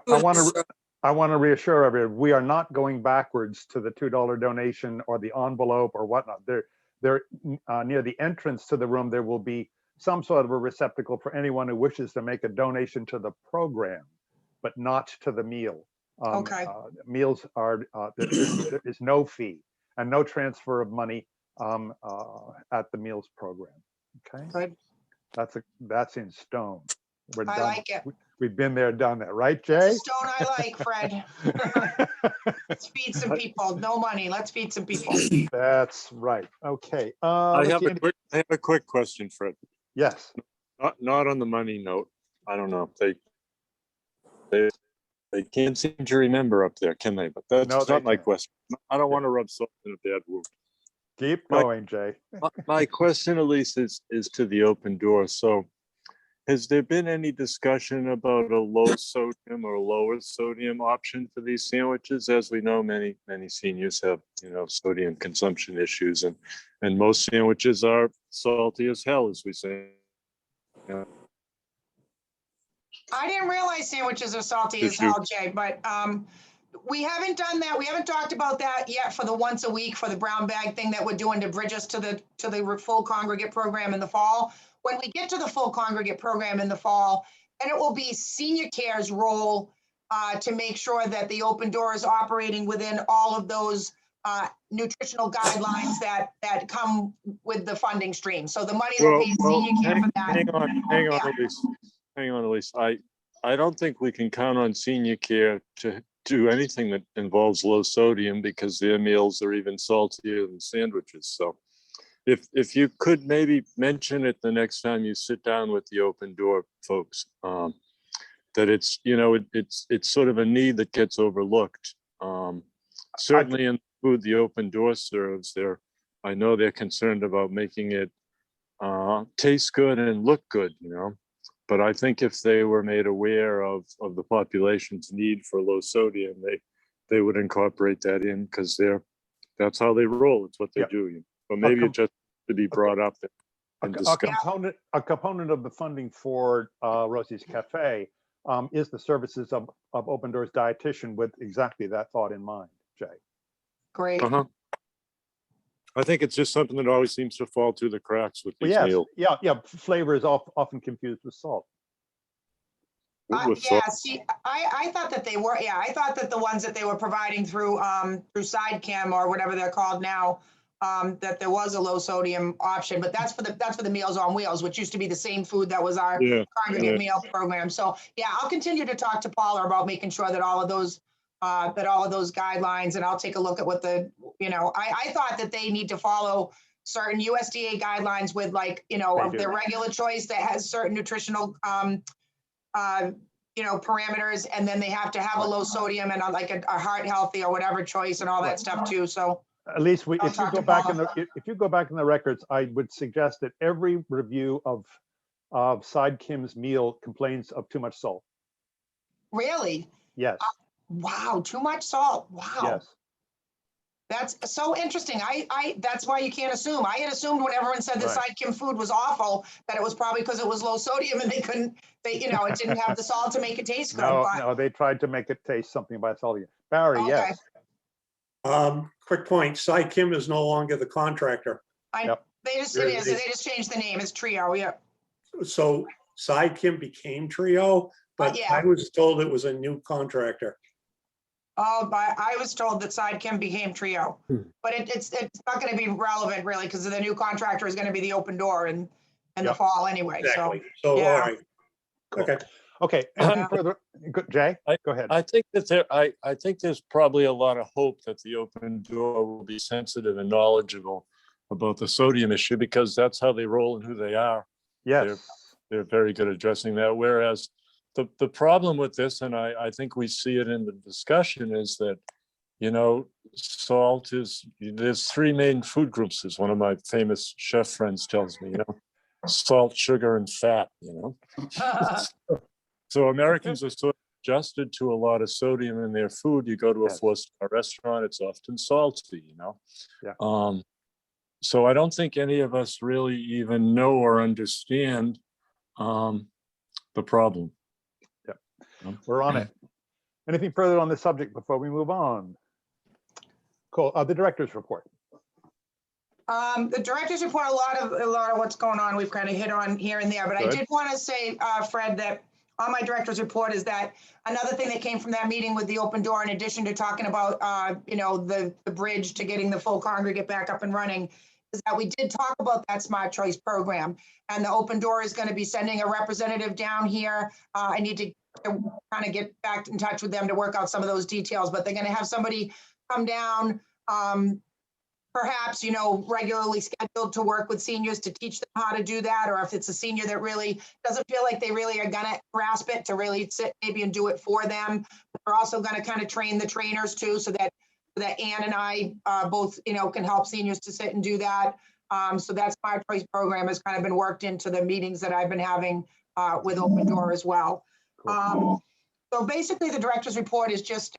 I want to reassure everyone, we are not going backwards to the $2 donation or the envelope or whatnot. There, near the entrance to the room, there will be some sort of a receptacle for anyone who wishes to make a donation to the program, but not to the meal. Okay. Meals are, there is no fee and no transfer of money at the meals program. Okay. Good. That's in stone. We're I done. like it. We've been there, done that, right, It's Jay? a stone I like, Fred. Let's feed some people. No money. Let's feed some people. That's right. Okay. I let's have see I have a quick question, Fred. Yes. Not on the money note. I don't know. They can't seem to remember up there, can they? But that's No, they not my can't. question. I don't want to rub salt in a bad wound. Keep My- going, Jay. My question, at least, is to the open door. So, has there been any discussion about a low sodium or lower sodium option for these sandwiches? As we know, many seniors have, sodium consumption issues, and most sandwiches are salty as hell, as we say. I didn't realize sandwiches are salty Did as you? hell, Jay, but we haven't done that. We haven't talked about that yet for the once a week for the brown bag thing that we're doing to bridge us to the full congregate program in the fall. When we get to the full congregate program in the fall, and it will be senior care's role to make sure that the open door is operating within all of those nutritional guidelines that come with the funding stream. So the money that pays senior care for that. Hang on, Yeah. Elise. Hang on, Elise. I don't think we can count on senior care to do anything that involves low sodium because their meals are even saltier than sandwiches. So if you could maybe mention it the next time you sit down with the open door folks, that it's, it's sort of a need that gets overlooked. Certainly in food the open door serves there, I know they're concerned about making it taste good and look good, But I think if they were made aware of the population's need for low sodium, they would incorporate that in because that's how they roll. It's what they do. But maybe it just to be brought up and discussed. A component of the funding for Rosie's Cafe is the services of Open Doors dietitian with exactly that thought in mind, Jay. Great. I think it's just something that always seems to fall through the cracks with these meals. Yeah. Flavor is often confused with salt. See, I thought that they were, I thought that the ones that they were providing through SideChem or whatever they're called now, that there was a low sodium option, but that's for the Meals on Wheels, which used to be the same food that was our congregate meal program. So I'll continue to talk to Paula about making sure that all of those guidelines, and I'll take a look at what I thought that they need to follow certain USDA guidelines with of their regular choice that has certain nutritional parameters, and then they have to have a low sodium and a heart healthy or whatever choice and all that stuff too. So at least if you go back in the records, I would suggest that every review of SideChem's meal complains of too much salt. Really? Yes. Wow, too much salt. Wow. Yes. That's so interesting. That's why you can't assume. I had assumed when everyone said the SideChem food was awful, that it was probably because it was low sodium and it didn't have the salt to make it taste good. No, they tried to make it taste something by salting it. Barry, yes. Quick point, SideChem is no longer the contractor. They just changed the name. It's Trio, So SideChem became Trio, but I was told it was a new contractor. Oh, but I was told that Side Kim became Trio, Hmm. but it's not going to be relevant really because the new contractor is going to be the Open Door in the Yep. fall anyway. Exactly. So, yeah. all right. Cool. Okay. Okay, anything further? Jay, go ahead. I think that I think there's probably a lot of hope that the Open Door will be sensitive and knowledgeable about the sodium issue, because that's how they roll and who they are. Yes. They're very good at addressing that. Whereas the problem with this, and I think we see it in the discussion, is that, you know, salt is, there's three main food groups, as one of my famous chef friends tells me, you know, salt, sugar, and fat, you know. So Americans are sort of adjusted to a lot of sodium in their food. You go to a Yes. 4-star restaurant, it's often salty, you know. Yeah. So I don't think any of us really even know or understand the problem. Yeah, we're on it. Anything further on this subject before we move on? Cool. The director's report. The director's report, a lot of what's going on, we've kind of hit on here and there, but Good. I did want to say, Fred, that on my director's report is that another thing that came from that meeting with the Open Door, in addition to talking about, you know, the bridge to getting the full congregate back up and running, is that we did talk about that Smart Choice program, and the Open Door is going to be sending a representative down here. I need to kind of get back in touch with them to work out some of those details, but they're going to have somebody come down, perhaps, you know, regularly scheduled to work with seniors to teach them how to do that, or if it's a senior that really doesn't feel like they really are gonna grasp it, to really sit maybe and do it for them. We're also gonna kind of train the trainers too, so that Ann and I both, you know, can help seniors to sit and do that. So that Smart Choice program has kind of been worked into the meetings that I've been having with Open Door as well. Cool. So basically, the director's report is just,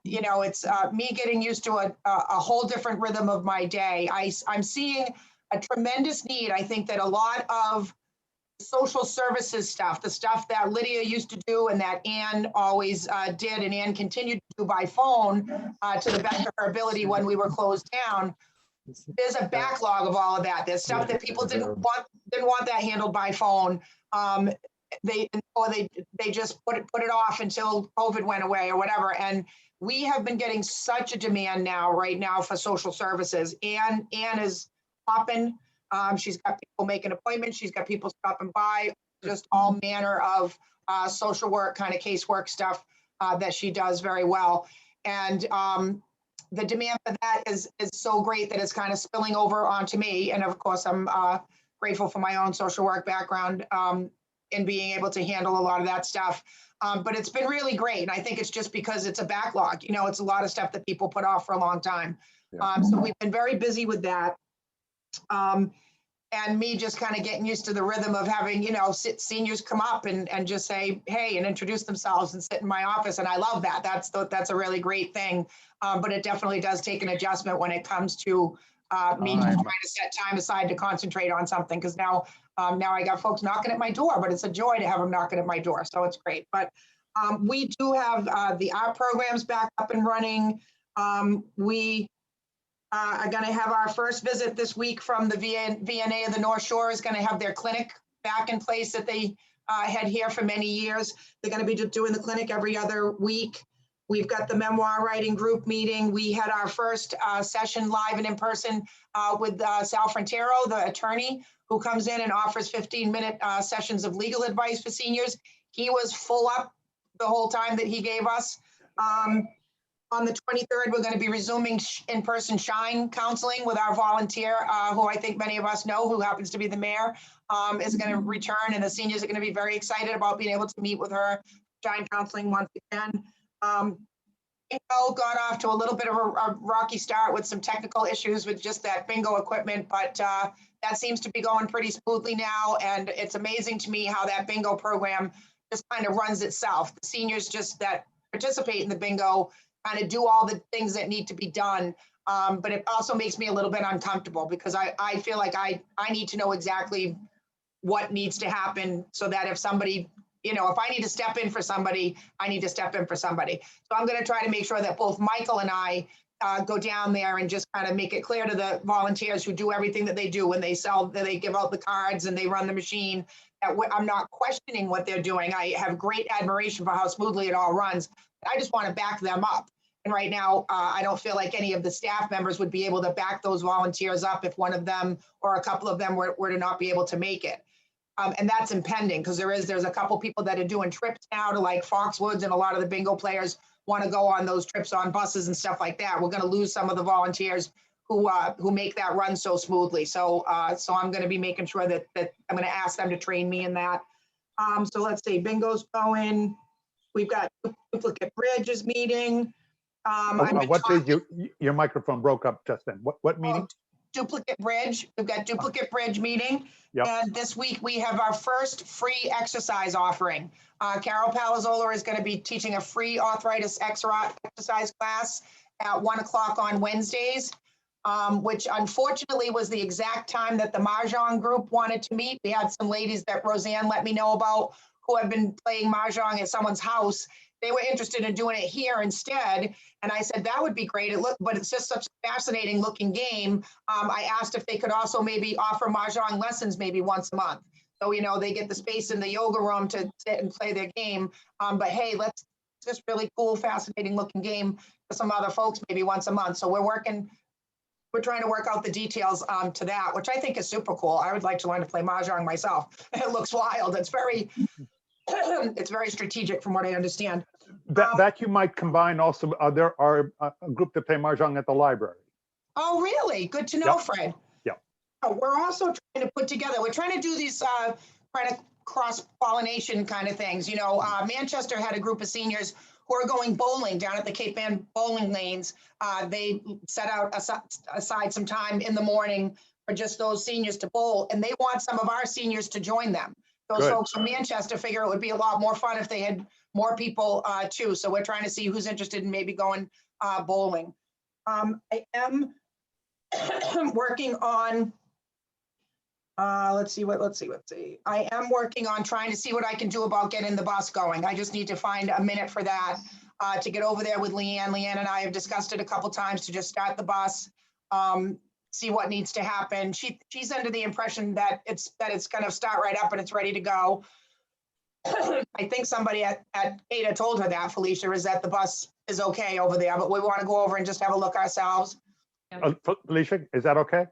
you know, it's me getting used to a whole different rhythm of my day. I'm seeing a tremendous need. I think that a lot of social services stuff, the stuff that Lydia used to do and that Ann always did, and Ann continued to do by phone to the best of her ability when we were closed down. There's a backlog of all of that. There's stuff that people didn't want that handled by phone. They just put it off until COVID went away or whatever. And we have been getting such a demand right now for social services. Ann is popping. She's got people making appointments. She's got people stopping by. Just all manner of social work, kind of casework stuff that she does very well. And the demand for that is so great that it's kind of spilling over onto me. And of course, I'm grateful for my own social work background in being able to handle a lot of that stuff. But it's been really great. And I think it's just because it's a backlog. You know, it's a lot of stuff that people put off for a long time. Yeah. So we've been very busy with that. And me just kind of getting used to the rhythm of having, you know, seniors come up and just say, hey, and introduce themselves and sit in my office. And I love that. That's a really great thing. But it definitely does take an adjustment when it comes to me just trying to set time aside to concentrate on something. Because now I got folks knocking at my door, but it's a joy to have them knocking at my door. So it's great. But we do have the art programs back up and running. We are going to have our first visit this week from the VNA of the North Shore is going to have their clinic back in place that they had here for many years. They're going to be doing the clinic every other week. We've got the memoir writing group meeting. We had our first session live and in person with Sal Frontero, the attorney, who comes in and offers 15-minute sessions of legal advice for seniors. He was full up the whole time that he gave us. On the 23rd, we're going to be resuming in-person Shine counseling with our volunteer, who I think many of us know, who happens to be the mayor, is going to return, and the seniors are going to be very excited about being able to meet with her. Shine counseling once again. Bingo got off to a little bit of a rocky start with some technical issues with just that bingo equipment, but that seems to be going pretty smoothly now, and it's amazing to me how that bingo program just kind of runs itself. The seniors just that participate in the bingo kind of do all the things that need to be done. But it also makes me a little bit uncomfortable because I feel like I need to know exactly what needs to happen so that if somebody, you know, if I need to step in for somebody, I need to step in for somebody. So I'm going to try to make sure that both Michael and I go down there and just kind of make it clear to the volunteers who do everything that they do when they they give out the cards and they run the machine, that I'm not questioning what they're doing. I have great admiration for how smoothly it all runs. I just want to back them up. And right now, I don't feel like any of the staff members would be able to back those volunteers up if one of them or a couple of them were to not be able to make it. And that's impending because there's a couple people that are doing trips now to like Foxwoods, and a lot of the bingo players want to go on those trips on buses and stuff like that. We're going to lose some of the volunteers who make that run so smoothly. So I'm going to be making sure that I'm going to ask them to train me in that. So let's see, bingo's going. We've got duplicate bridges meeting. What did your microphone broke up just then? What meeting? Duplicate bridge. We've got duplicate bridge meeting. Yep. And this week we have our first free exercise offering. Carol Palazola is going to be teaching a free arthritis exercise class at 1 o'clock on Wednesdays, which unfortunately was the exact time that the Mahjong group wanted to meet. We had some ladies that Roseanne let me know about who have been playing Mahjong at someone's house. They were interested in doing it here instead. And I said, that would be great. But it's just such a fascinating looking game. I asked if they could also maybe offer Mahjong lessons maybe once a month. So, they get the space in the yoga room to sit and play their game. But hey, let's just really cool, fascinating looking game for some other folks maybe once a month. So we're trying to work out the details to that, which I think is super cool. I would like to learn to play Mahjong myself. It looks wild. It's very strategic from what I understand. That you might combine also, there are a group that play Mahjong at the library. Oh, really? Good to know, Yep. Fred. Yeah. Oh, we're also trying to put together, we're trying to do these kind of cross-pollination kind of things. Manchester had a group of seniors who are going bowling down at the Cape Ann bowling lanes. They set out aside some time in the morning for just those seniors to bowl, and they want some of our seniors to join them. Those Good. folks from Manchester figure it would be a lot more fun if they had more people too. So we're trying to see who's interested in maybe going bowling. I am working on, let's see. I am working on trying to see what I can do about getting the bus going. I just need to find a minute for that to get over there with Leanne. Leanne and I have discussed it a couple times to just start the bus. See what needs to happen. She's under the impression that it's going to start right up and it's ready to go. I think somebody at Ada told her that, Felicia, is that the bus is okay over there, but we want to go over and just have a look ourselves. Felicia, is that okay?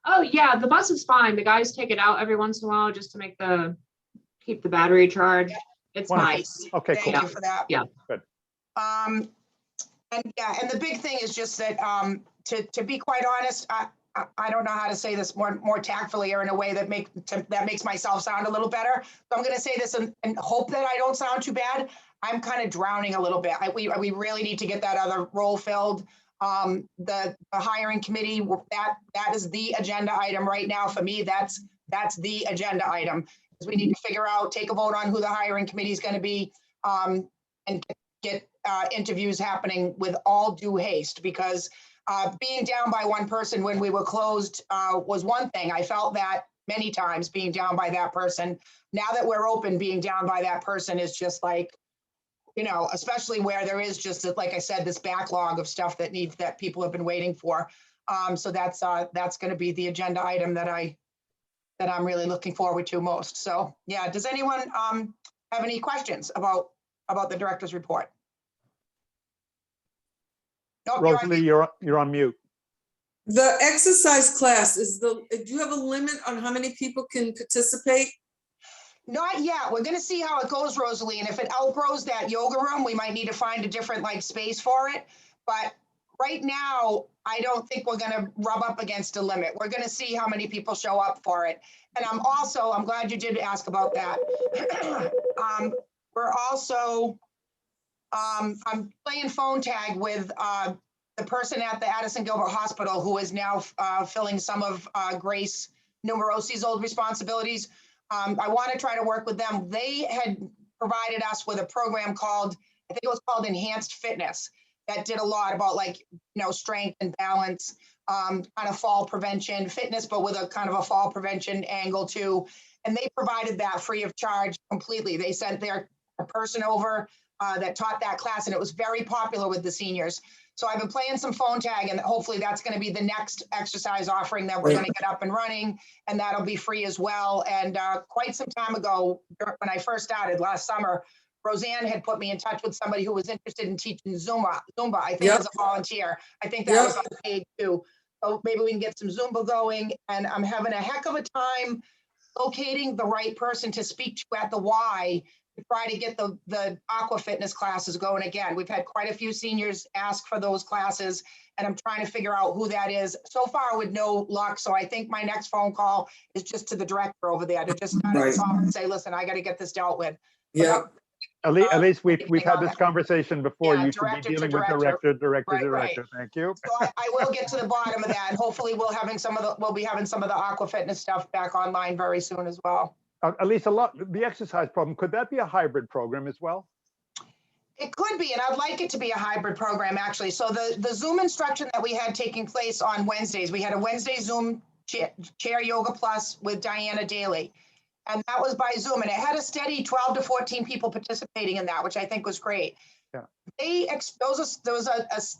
Oh yeah, the bus is fine. The guys take it out every once in a while just to keep the battery charged. It's Wonderful. nice. Okay, Thank cool. you for that. Yeah. Good. And the big thing is just that to be quite honest, I don't know how to say this more tactfully or in a way that makes myself sound a little better. So I'm going to say this and hope that I don't sound too bad. I'm kind of drowning a little bit. We really need to get that other role filled. The hiring committee, that is the agenda item right now for me. That's the agenda item, because we need to figure out, take a vote on who the hiring committee is going to be, and get interviews happening with all due haste, because being down by one person when we were closed was one thing. I felt that many times, being down by that person. Now that we're open, being down by that person is just like, especially where there is just, like I said, this backlog of stuff that people have been waiting for. So that's going to be the agenda item that I'm really looking forward to most. So yeah, does anyone have any questions about the director's report? Nope, Rosalie, you're on mute. The exercise class do you have a limit on how many people can participate? Not yet. We're going to see how it goes, Rosalie. And if it outgrows that yoga room, we might need to find a different space for it. But right now, I don't think we're going to rub up against a limit. We're going to see how many people show up for it. And I'm glad you did ask about that. We're also, I'm playing phone tag with the person at the Addison Gilbert Hospital who is now filling some of Grace Numerosi's old responsibilities. I want to try to work with them. They had provided us with a program called, I think it was called Enhanced Fitness, that did a lot about strength and balance, kind of fall prevention, fitness, but with a kind of a fall prevention angle too. And they provided that free of charge completely. They sent a person over that taught that class, and it was very popular with the seniors. So I've been playing some phone tag, and hopefully that's going to be the next exercise offering that we're going to get up and running, and that'll be free as well. And quite some time ago, when I first started last summer, Roseanne had put me in touch with somebody who was interested in teaching Zumba, I think Yep. as a volunteer. I think that Yep. was unpaid too. So maybe we can get some Zumba going, and I'm having a heck of a time locating the right person to speak to at the Y to try to get the aqua fitness classes going again. We've had quite a few seniors ask for those classes, and I'm trying to figure out who that is. So far with no luck. So I think my next phone call is just to the director over there to just kind of Right. talk and say, listen, I got to get this dealt with. Yeah, At least we've anything had on this that. conversation before. Yeah, You should be director to dealing with director. director. Right. Thank you. So I will get to the bottom of that, and hopefully we'll be having some of the aqua fitness stuff back online very soon as well. At least the exercise program, could that be a hybrid program as well? It could be, and I'd like it to be a hybrid program, actually. So the Zoom instruction that we had taking place on Wednesdays, we had a Wednesday Zoom chair yoga plus with Diana daily. And that was by Zoom, and it had a steady 12 to 14 people participating in that, which I think was great. Yeah. There was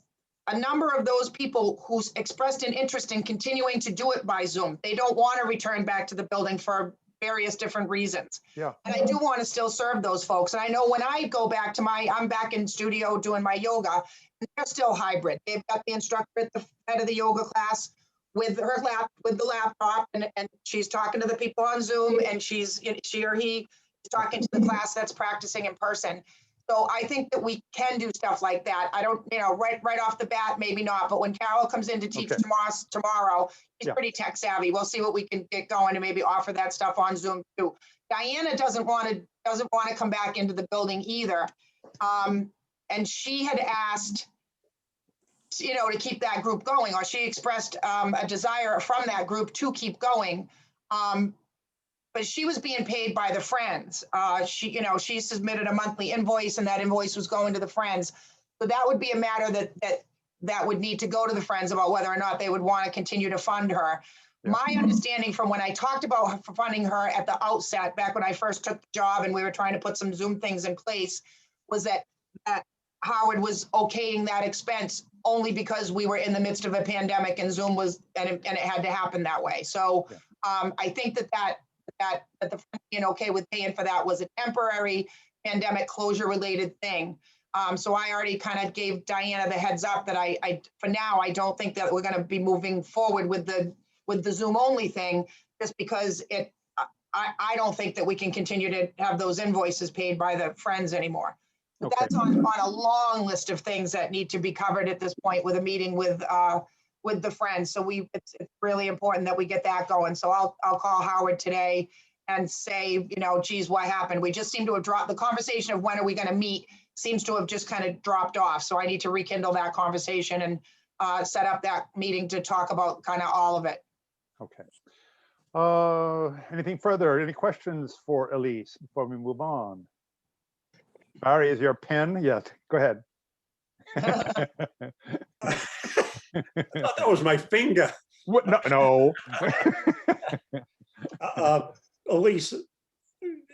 a number of those people who expressed an interest in continuing to do it by Zoom. They don't want to return back to the building for various different reasons. Yeah. And I do want to still serve those folks. And I know when I go back to I'm back in studio doing my yoga, and they're still hybrid. They've got the instructor at the head of the yoga class with the laptop, and she's talking to the people on Zoom, and she or he is talking to the class that's practicing in person. So I think that we can do stuff like that. I don't, right off the bat, maybe not, but when Carol comes in to teach Okay. tomorrow, she's Yeah. pretty tech savvy. We'll see what we can get going and maybe offer that stuff on Zoom too. Diana doesn't want to come back into the building either. And she had asked, to keep that group going, or she expressed a desire from that group to keep going. But she was being paid by the friends. She submitted a monthly invoice, and that invoice was going to the friends. So that would be a matter that would need to go to the friends about whether or not they would want to continue to fund her. Yeah. My understanding from when I talked about funding her at the outset, back when I first took the job and we were trying to put some Zoom things in place, was that Howard was okaying that expense only because we were in the midst of a pandemic and Zoom was, and it had to happen that way. So I think that the friends being okay with paying for that was a temporary pandemic closure related thing. So I already kind of gave Diana the heads up that I for now, I don't think that we're going to be moving forward with the Zoom only thing, just because I don't think that we can continue to have those invoices paid by the friends anymore. But Okay. that's on a long list of things that need to be covered at this point with a meeting with the friends. So it's really important that we get that going. So I'll call Howard today and say, geez, what happened? We just seem to have dropped the conversation of when are we going to meet seems to have just kind of dropped off. So I need to rekindle that conversation and set up that meeting to talk about kind of all of it. Okay. Anything further? Any questions for Elise before we move on? Barry, is your pen? Yes, go ahead. I thought that was my finger. What? No. Elise,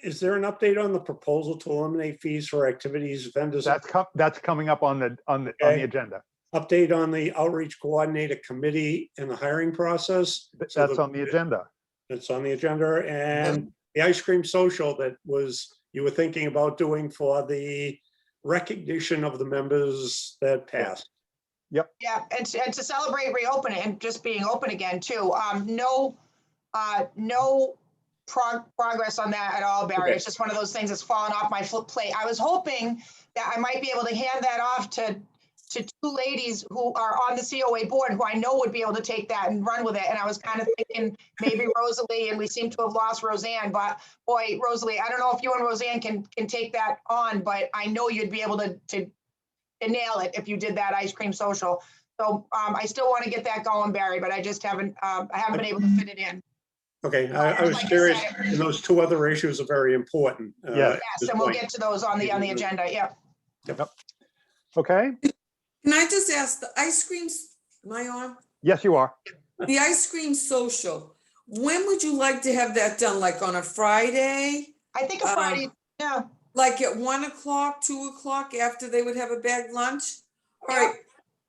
is there an update on the proposal to eliminate fees for activities vendors? That's coming up on the agenda. Update on the outreach coordinator committee and the hiring process? That's on the agenda. It's on the agenda, and the ice cream social that you were thinking about doing for the recognition of the members that passed. Yep. Yeah, and to celebrate reopening and just being open again too. No progress on that at all, Barry. Okay. It's just one of those things that's fallen off my plate. I was hoping that I might be able to hand that off to two ladies who are on the COA board who I know would be able to take that and run with it. And I was kind of thinking maybe Rosalie, and we seem to have lost Roseanne, but boy, Rosalie, I don't know if you and Roseanne can take that on, but I know you'd be able to nail it if you did that ice cream social. So I still want to get that going, Barry, but I just haven't been able to fit it in. Okay, I was Like I curious, said, and those two other issues are very important. Yes. Yes, and we'll get to those on the agenda. Yep. Okay. Can I just ask, the ice creams, am I on? Yes, you are. The ice cream social, when would you like to have that done? Like on a Friday? I think a Friday, yeah. Like at 1 o'clock, 2 o'clock after they would have a bag lunch? All Yeah. right,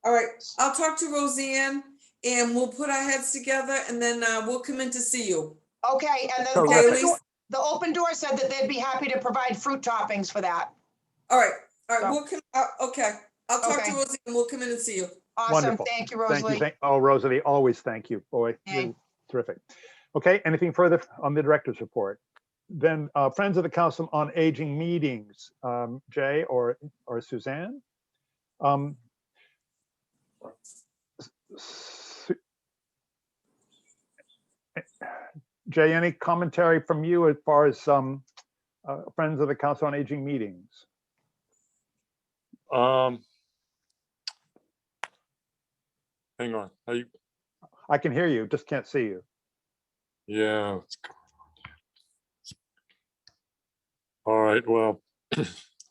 all right. I'll talk to Roseanne and we'll put our heads together and then we'll come in to see you. Okay, and then So Okay, the open door said that they'd be happy to provide fruit toppings for that. All right, So- we'll come, okay. I'll talk Okay. to Rosie and we'll come in and see you. Awesome. Wonderful. Thank you, Thank you. Rosalie. Oh, Rosalie, always thank you. Boy, Hey. you're terrific. Okay, anything further on the director's report? Then Friends of the Council on Aging meetings, Jay or Suzanne? Su- Jay, any commentary from you as far as Friends of the Council on Aging meetings? Hang on. Are you, I can hear you, just can't see you. yeah. What's going on? All right. Well,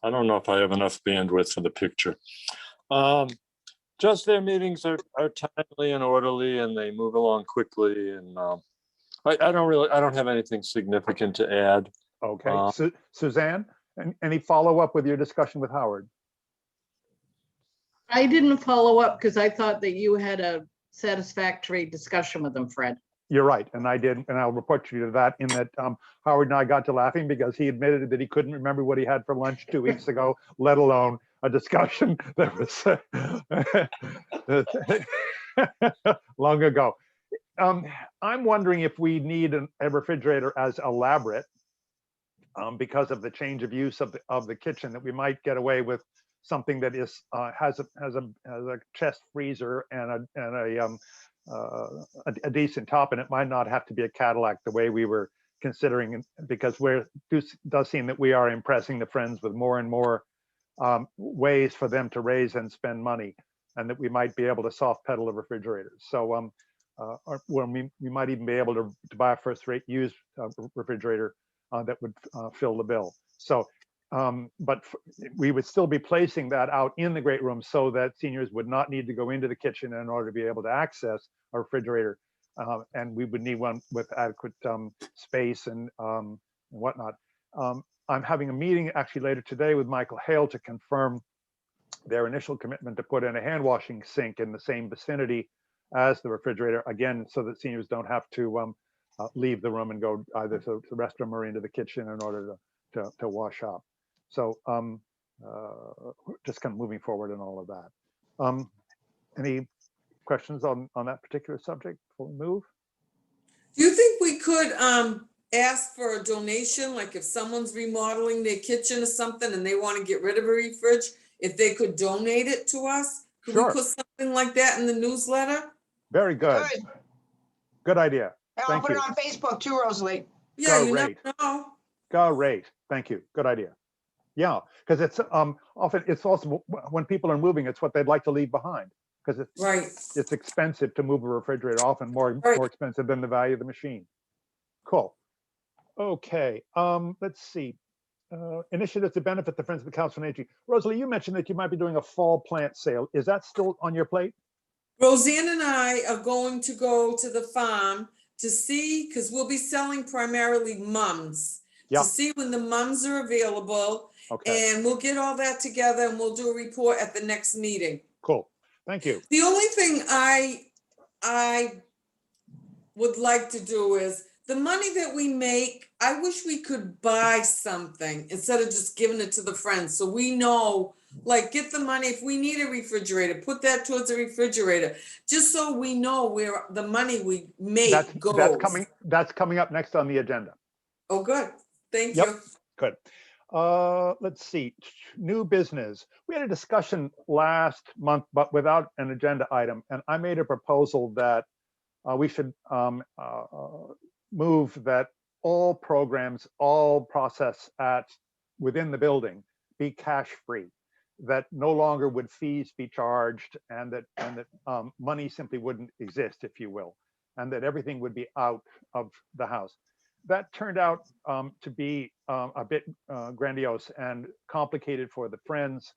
I don't know if I have enough bandwidth for the picture. Just their meetings are timely and orderly, and they move along quickly. And I don't have anything significant to add. Okay, Suzanne, any follow-up with your discussion with Howard? I didn't follow up because I thought that you had a satisfactory discussion with them, Fred. You're right, and I did, and I'll report you to that in that Howard and I got to laughing because he admitted that he couldn't remember what he had for lunch 2 weeks ago, let alone a discussion that was long ago. I'm wondering if we need a refrigerator as elaborate because of the change of use of the kitchen, that we might get away with something that is has a chest freezer and a decent top, and it might not have to be a Cadillac the way we were considering, because does seem that we are impressing the Friends with more and more ways for them to raise and spend money, and that we might be able to soft pedal the refrigerators. So we might even be able to buy a first-rate used refrigerator that would fill the bill. So but we would still be placing that out in the great room so that seniors would not need to go into the kitchen in order to be able to access a refrigerator. And we would need one with adequate space and whatnot. I'm having a meeting actually later today with Michael Hale to confirm their initial commitment to put in a hand washing sink in the same vicinity as the refrigerator, again, so that seniors don't have to leave the room and go either to the restroom or into the kitchen in order to wash up. So just kind of moving forward in all of that. Any questions on that particular subject before we move? Do you think we could ask for a donation, like if someone's remodeling their kitchen or something and they want to get rid of a fridge, if they could donate it to us? Could Sure. we put something like that in the newsletter? Very good. Good idea. I'll Thank put it you. on Facebook too, Rosalie. Yeah, you Great. never know. Great. Thank you. Good idea. Yeah, because it's often, it's also when people are moving, it's what they'd like to leave behind, because Right. it's expensive to move a refrigerator, often more expensive than the value of the machine. Cool. Okay. Let's see. Initiatives to benefit the Friends of the Council on Aging. Rosalie, you mentioned that you might be doing a fall plant sale. Is that still on your plate? Roseanne and I are going to go to the farm to see, because we'll be selling primarily mums, Yeah. to see when the mums are available. Okay. And we'll get all that together and we'll do a report at the next meeting. Cool. Thank you. The only thing I would like to do is the money that we make, I wish we could buy something instead of just giving it to the Friends. So we know, like, get the money. If we need a refrigerator, put that towards a refrigerator, just so we know where the money we make goes. That's coming up next on the agenda. Oh, good. Thank Yep. you. Good. Let's see, new business. We had a discussion last month, but without an agenda item. And I made a proposal that we should move that all programs, all process within the building be cash free, that no longer would fees be charged, and that money simply wouldn't exist, if you will, and that everything would be out of the house. That turned out to be a bit grandiose and complicated for the Friends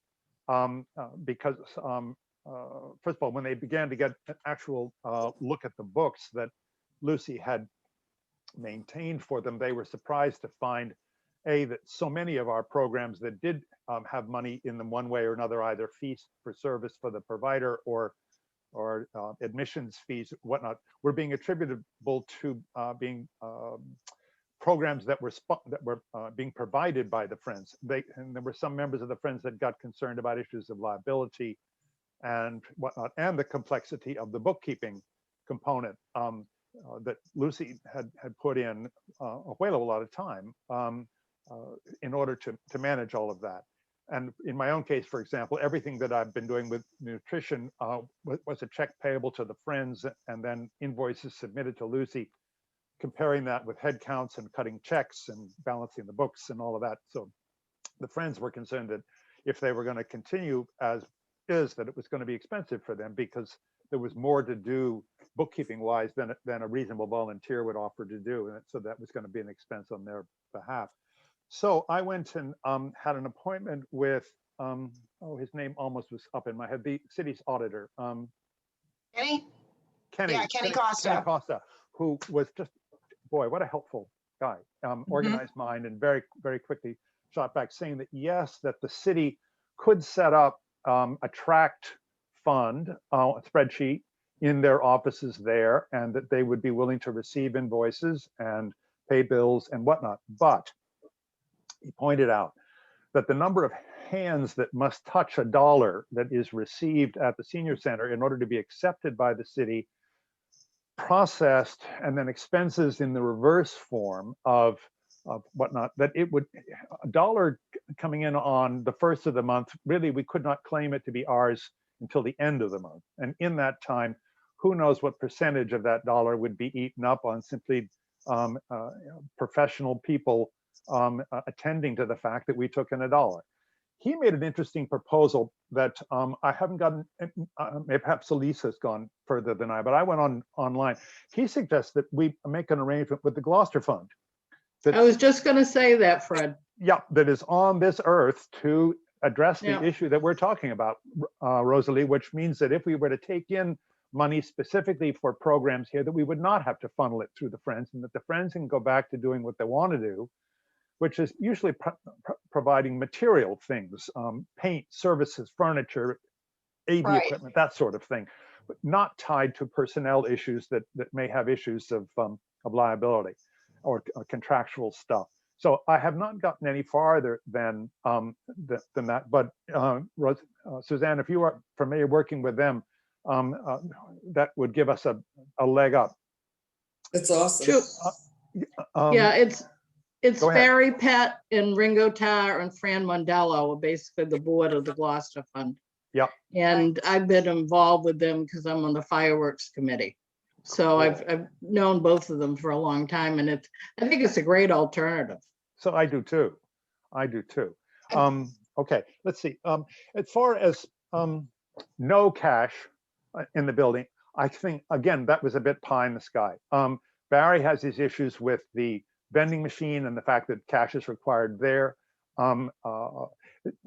because, first of all, when they began to get an actual look at the books that Lucy had maintained for them, they were surprised to find, that so many of our programs that did have money in them one way or another, either fees for service for the provider or admissions fees, whatnot, were being attributable to being programs that were being provided by the Friends. And there were some members of the Friends that got concerned about issues of liability and whatnot, and the complexity of the bookkeeping component that Lucy had put in a whale of a lot of time in order to manage all of that. And in my own case, for example, everything that I've been doing with nutrition was a check payable to the Friends and then invoices submitted to Lucy, comparing that with head counts and cutting checks and balancing the books and all of that. So the Friends were concerned that if they were going to continue as is, that it was going to be expensive for them because there was more to do bookkeeping wise than a reasonable volunteer would offer to do. And so that was going to be an expense on their behalf. So I went and had an appointment with, his name almost was up in my head, the city's auditor. Kenny? Kenny. Yeah, Kenny Costa. Kenny Costa, who was just, boy, what a helpful guy. Organized mind and very, very quickly shot back saying that yes, that the city could set up a tracked fund, a spreadsheet in their offices there, and that they would be willing to receive invoices and pay bills and whatnot. But he pointed out that the number of hands that must touch a dollar that is received at the senior center in order to be accepted by the city, processed, and then expenses in the reverse form of whatnot, that it would, a dollar coming in on the first of the month, really, we could not claim it to be ours until the end of the month. And in that time, who knows what percentage of that dollar would be eaten up on simply professional people attending to the fact that we took in a dollar. He made an interesting proposal that I haven't gotten, perhaps Elise has gone further than I, but I went online. He suggests that we make an arrangement with the Gloucester Fund. I was just going to say that, Fred. Yeah, that is on this earth to address the issue that we're talking about, Rosalie, which means that if we were to take in money specifically for programs here, that we would not have to funnel it through the Friends, and that the Friends can go back to doing what they want to do, which is usually providing material things, paint, services, furniture, AV equipment, that sort of thing, but not tied to personnel issues that may have issues of liability or contractual stuff. So I have not gotten any farther than that. But Suzanne, if you are familiar working with them, that would give us a leg up. It's awesome. Yeah, it's Barry Pett and Ringo Tarr and Fran Mondello are basically the board of the Gloucester Fund. Yep. And I've been involved with them because I'm on the fireworks committee. So I've known both of them for a long time, and I think it's a great alternative. So I do too. Okay, let's see. As far as no cash in the building, I think, again, that was a bit pie in the sky. Barry has these issues with the vending machine and the fact that cash is required there,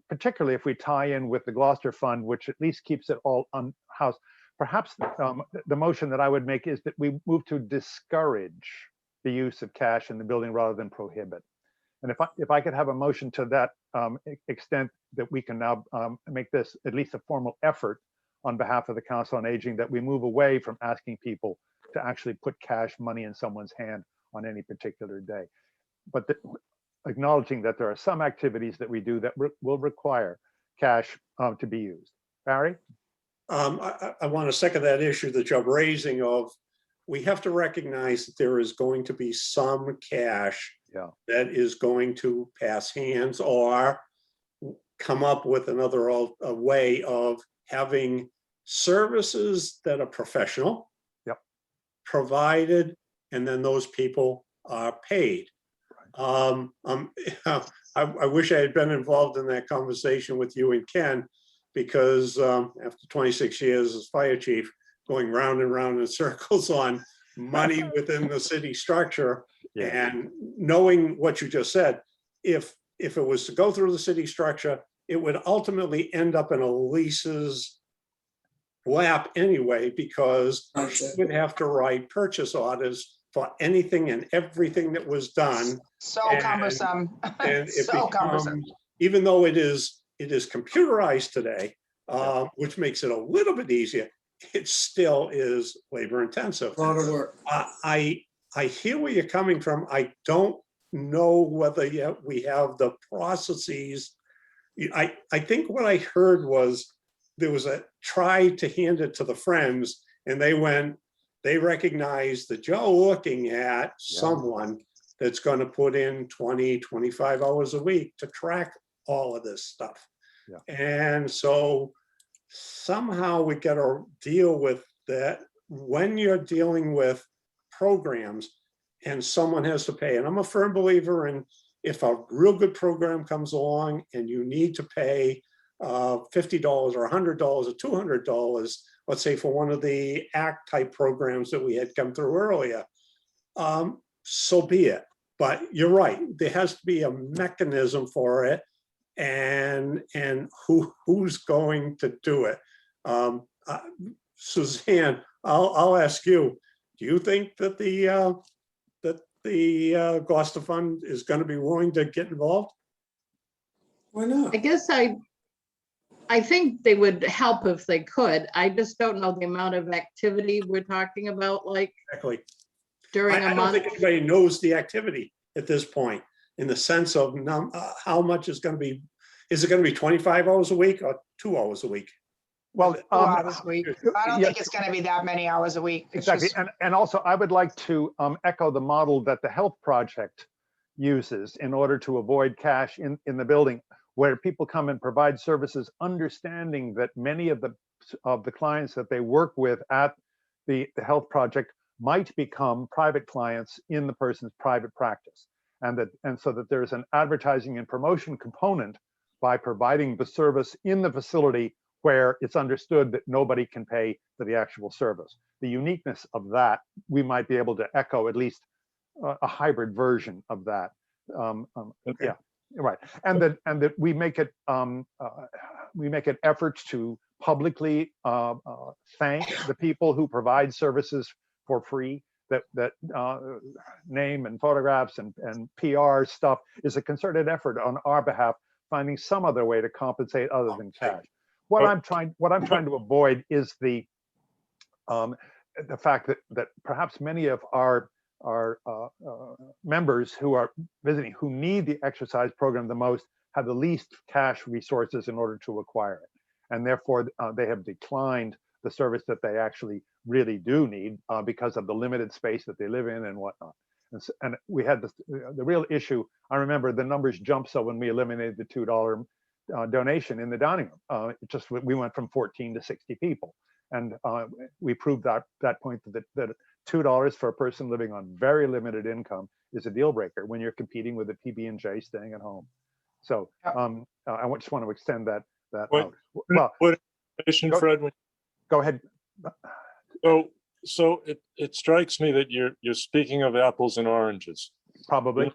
particularly if we tie in with the Gloucester Fund, which at least keeps it all unhoused. Perhaps the motion that I would make is that we move to discourage the use of cash in the building rather than prohibit. And if I could have a motion to that extent, that we can now make this at least a formal effort on behalf of the Council on Aging, that we move away from asking people to actually put cash money in someone's hand on any particular day. But acknowledging that there are some activities that we do that will require cash to be used. Barry? I want to second that issue that you're raising of, we have to recognize that there is going to be some cash that is going to pass hands or come up with another a way of having services that are professional, provided, and then those people are paid. I wish I had been involved in that conversation with you and Ken, because after 26 years as fire chief, going round and round in circles on money within the city structure, and knowing what you just said, if it was to go through the city structure, it would ultimately end up in Elise's lap anyway, because she would have to write purchase orders for anything and everything that was done. So cumbersome. And it so becomes, cumbersome. even though it is computerized today, which makes it a little bit easier, it still is labor intensive. A lot of work. I hear where you're coming from. I don't know whether yet we have the processes. I think what I heard was there was a try to hand it to the Friends, and they recognized that you're looking at someone that's going to put in 20, 25 hours a week to track all of this stuff. Yeah. And so somehow we got to deal with that when you're dealing with programs and someone has to pay. And I'm a firm believer in, if a real good program comes along and you need to pay $50 or $100 or $200, let's say for one of the ACT type programs that we had come through earlier, so be it. But you're right, there has to be a mechanism for it, and who's going to do it. Suzanne, I'll ask you, do you think that the Gloucester Fund is going to be willing to get involved? Why not? I guess I think they would help if they could. I just don't know the amount of activity we're talking about, like Exactly. during I a don't month. think anybody knows the activity at this point, in the sense of how much is going to be. Is it going to be 25 hours a week or 2 hours a week? Well, 2 hours a week. I don't yeah, think it's gonna be that many hours a week. It's exactly. just- And also, I would like to echo the model that the Health Project uses in order to avoid cash in the building, where people come and provide services, understanding that many of the clients that they work with at the Health Project might become private clients in the person's private practice. And so that there's an advertising and promotion component by providing the service in the facility where it's understood that nobody can pay for the actual service. The uniqueness of that, we might be able to echo at least a hybrid version of that. Okay. Yeah, right. And that we make it efforts to publicly thank the people who provide services for free. That name and photographs and PR stuff is a concerted effort on our behalf, finding some other way to compensate other than cash. What I'm trying to avoid is the fact that perhaps many of our members who are visiting, who need the exercise program the most, have the least cash resources in order to acquire it, and therefore they have declined the service that they actually really do need because of the limited space that they live in and whatnot. And we had the real issue. I remember the numbers jumped so when we eliminated the $2 donation in the dining room. We went from 14 to 60 people, and we proved that point that $2 for a person living on very limited income is a deal breaker when you're competing with a PB&J staying at home. So I just want to extend that out. Well, Fred, go ahead. So it strikes me that you're speaking of apples and oranges. Probably.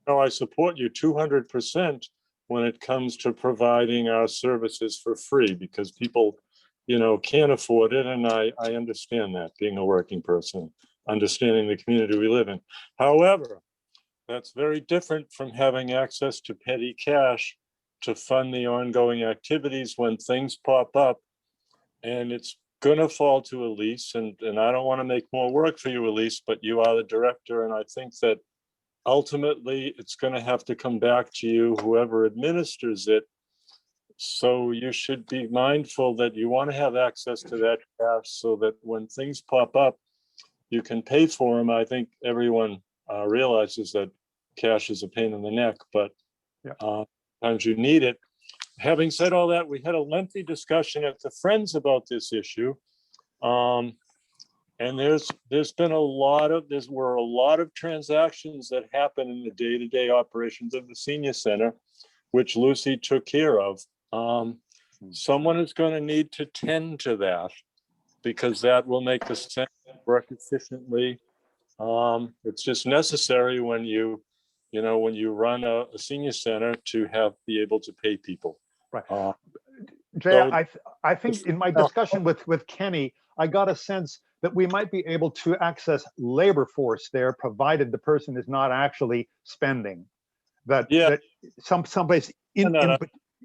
No, I support you 200% when it comes to providing our services for free, because people, can't afford it. And I understand that, being a working person, understanding the community we live in. However, that's very different from having access to petty cash to fund the ongoing activities when things pop up. And it's gonna fall to Elise, and I don't want to make more work for you, Elise, but you are the director, and I think that ultimately it's going to have to come back to you, whoever administers it. So you should be mindful that you want to have access to that cash so that when things pop up, you can pay for them. I think everyone realizes that cash is a pain in the neck, but sometimes you need it. Having said all that, we had a lengthy discussion at the Friends about this issue. And there's been a lot of transactions that happen in the day-to-day operations of the senior center, which Lucy took care of. Someone is going to need to tend to that, because that will make the center work efficiently. It's just necessary when you run a senior center to be able to pay people. Right. Jay, I think in my discussion with Kenny, I got a sense that we might be able to access labor force there, provided the person is not actually spending. That someplace in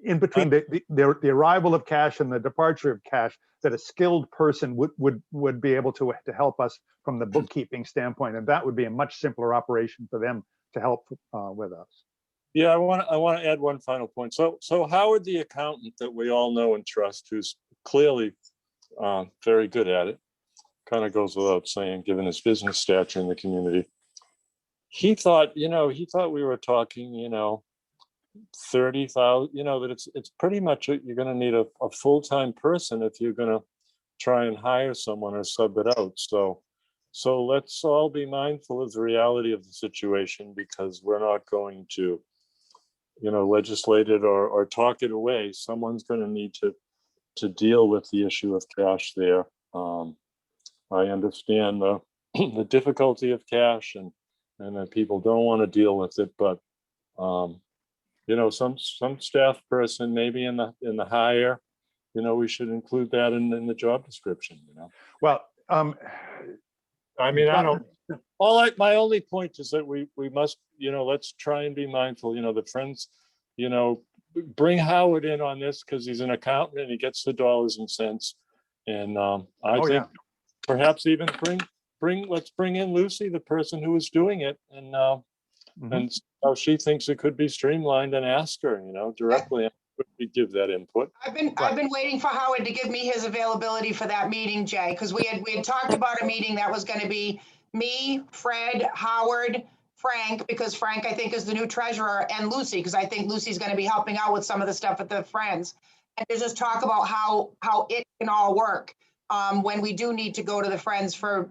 in between the arrival of cash and the departure of cash, that a skilled person would be able to help us from the bookkeeping standpoint, and that would be a much simpler operation for them to help with us. Yeah, I want to add one final point. So Howard, the accountant that we all know and trust, who's clearly very good at it, kind of goes without saying, given his business stature in the community. He thought we were talking, 30,000, that it's pretty much, you're going to need a full-time person if you're going to try and hire someone or sub it out. So let's all be mindful of the reality of the situation, because we're not going to, legislate it or talk it away. Someone's going to need to deal with the issue of cash there. I understand the the difficulty of cash and that people don't want to deal with it, but some staff person maybe in the hire, we should include that in the job description. Well, I mean, I don't. My only point is that we must, let's try and be mindful. The Friends, bring Howard in on this because he's an accountant and he gets the dollars and cents. And I think perhaps even let's bring in Lucy, the person who is doing it, and how she thinks it could be streamlined, and ask her, directly. We give that input. I've been waiting for Howard to give me his availability for that meeting, Jay, because we had talked about a meeting that was going to be me, Fred, Howard, Frank, because Frank, I think, is the new treasurer, and Lucy, because I think Lucy's going to be helping out with some of the stuff at the Friends. And to just talk about how it can all work when we do need to go to the Friends for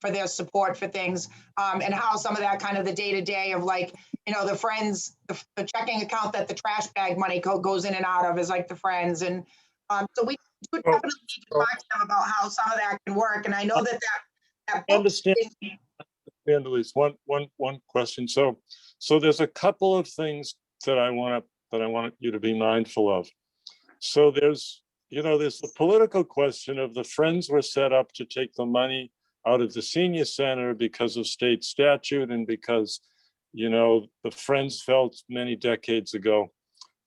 their support for things, and how some of that kind of the day-to-day of the Friends, the checking account that the trash bag money goes in and out of is like the Friends. And so we do definitely need to talk to them about how some of that can work. And I know that understand at least one question. So there's a couple of things that I want you to be mindful of. So there's the political question of the Friends were set up to take the money out of the senior center because of state statute, and because the Friends felt many decades ago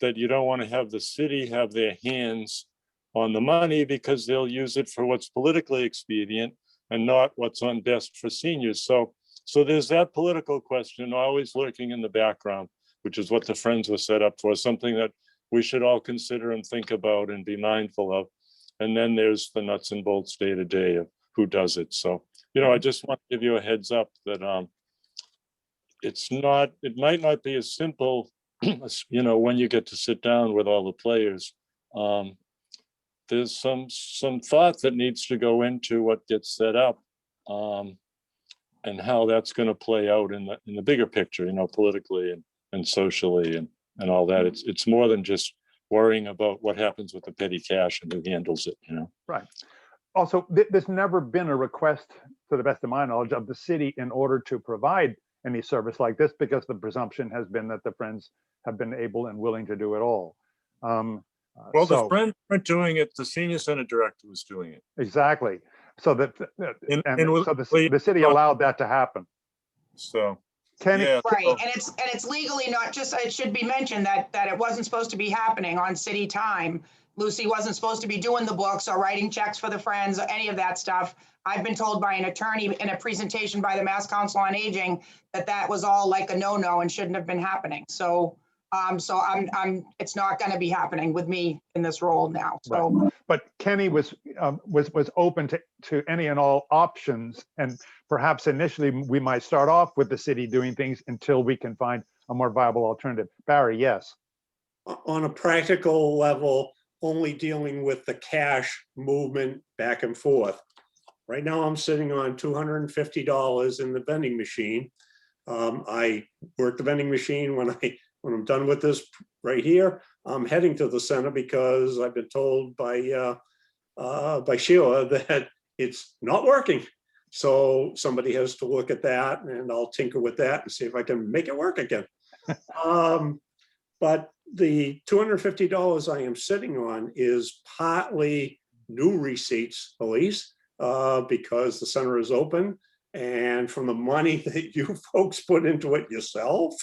that you don't want to have the city have their hands on the money, because they'll use it for what's politically expedient and not what's on best for seniors. So there's that political question always lurking in the background, which is what the Friends were set up for, something that we should all consider and think about and be mindful of. And then there's the nuts and bolts day to day of who does it. So, I just want to give you a heads up that it might not be as simple, when you get to sit down with all the players. There's some thought that needs to go into what gets set up, and how that's going to play out in the bigger picture, politically and socially and all that. It's more than just worrying about what happens with the petty cash and who handles it, Right. Also, there's never been a request, to the best of my knowledge, of the city in order to provide any service like this, because the presumption has been that the Friends have been able and willing to do it all. The Friends weren't doing it. The senior center director was doing it. Exactly. So the city allowed that to happen. So. Kenny, yeah. Right, and it's legally not just, it should be mentioned that it wasn't supposed to be happening on city time. Lucy wasn't supposed to be doing the books or writing checks for the Friends or any of that stuff. I've been told by an attorney in a presentation by the Mass Council on Aging that was all like a no-no and shouldn't have been happening. So it's not going to be happening with me in this role now. So, right. But Kenny was open to any and all options, and perhaps initially we might start off with the city doing things until we can find a more viable alternative. Barry, yes. On a practical level, only dealing with the cash movement back and forth. Right now, I'm sitting on $250 in the vending machine. I work the vending machine when I'm done with this right here. I'm heading to the center because I've been told by Sheila that it's not working. So somebody has to look at that, and I'll tinker with that and see if I can make it work again. But the $250 I am sitting on is partly new receipts, Elise, because the center is open And from the money that you folks put into it yourself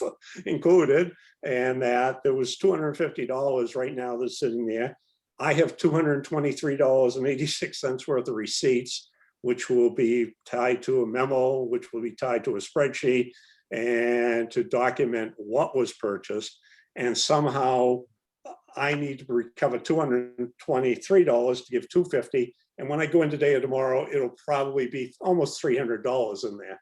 included, and that there was $250 right now that's sitting there. I have $223.86 worth of receipts, which will be tied to a memo, which will be tied to a spreadsheet, and to document what was purchased. And somehow I need to recover $223 to give $250. And when I go in today or tomorrow, it'll probably be almost $300 in there.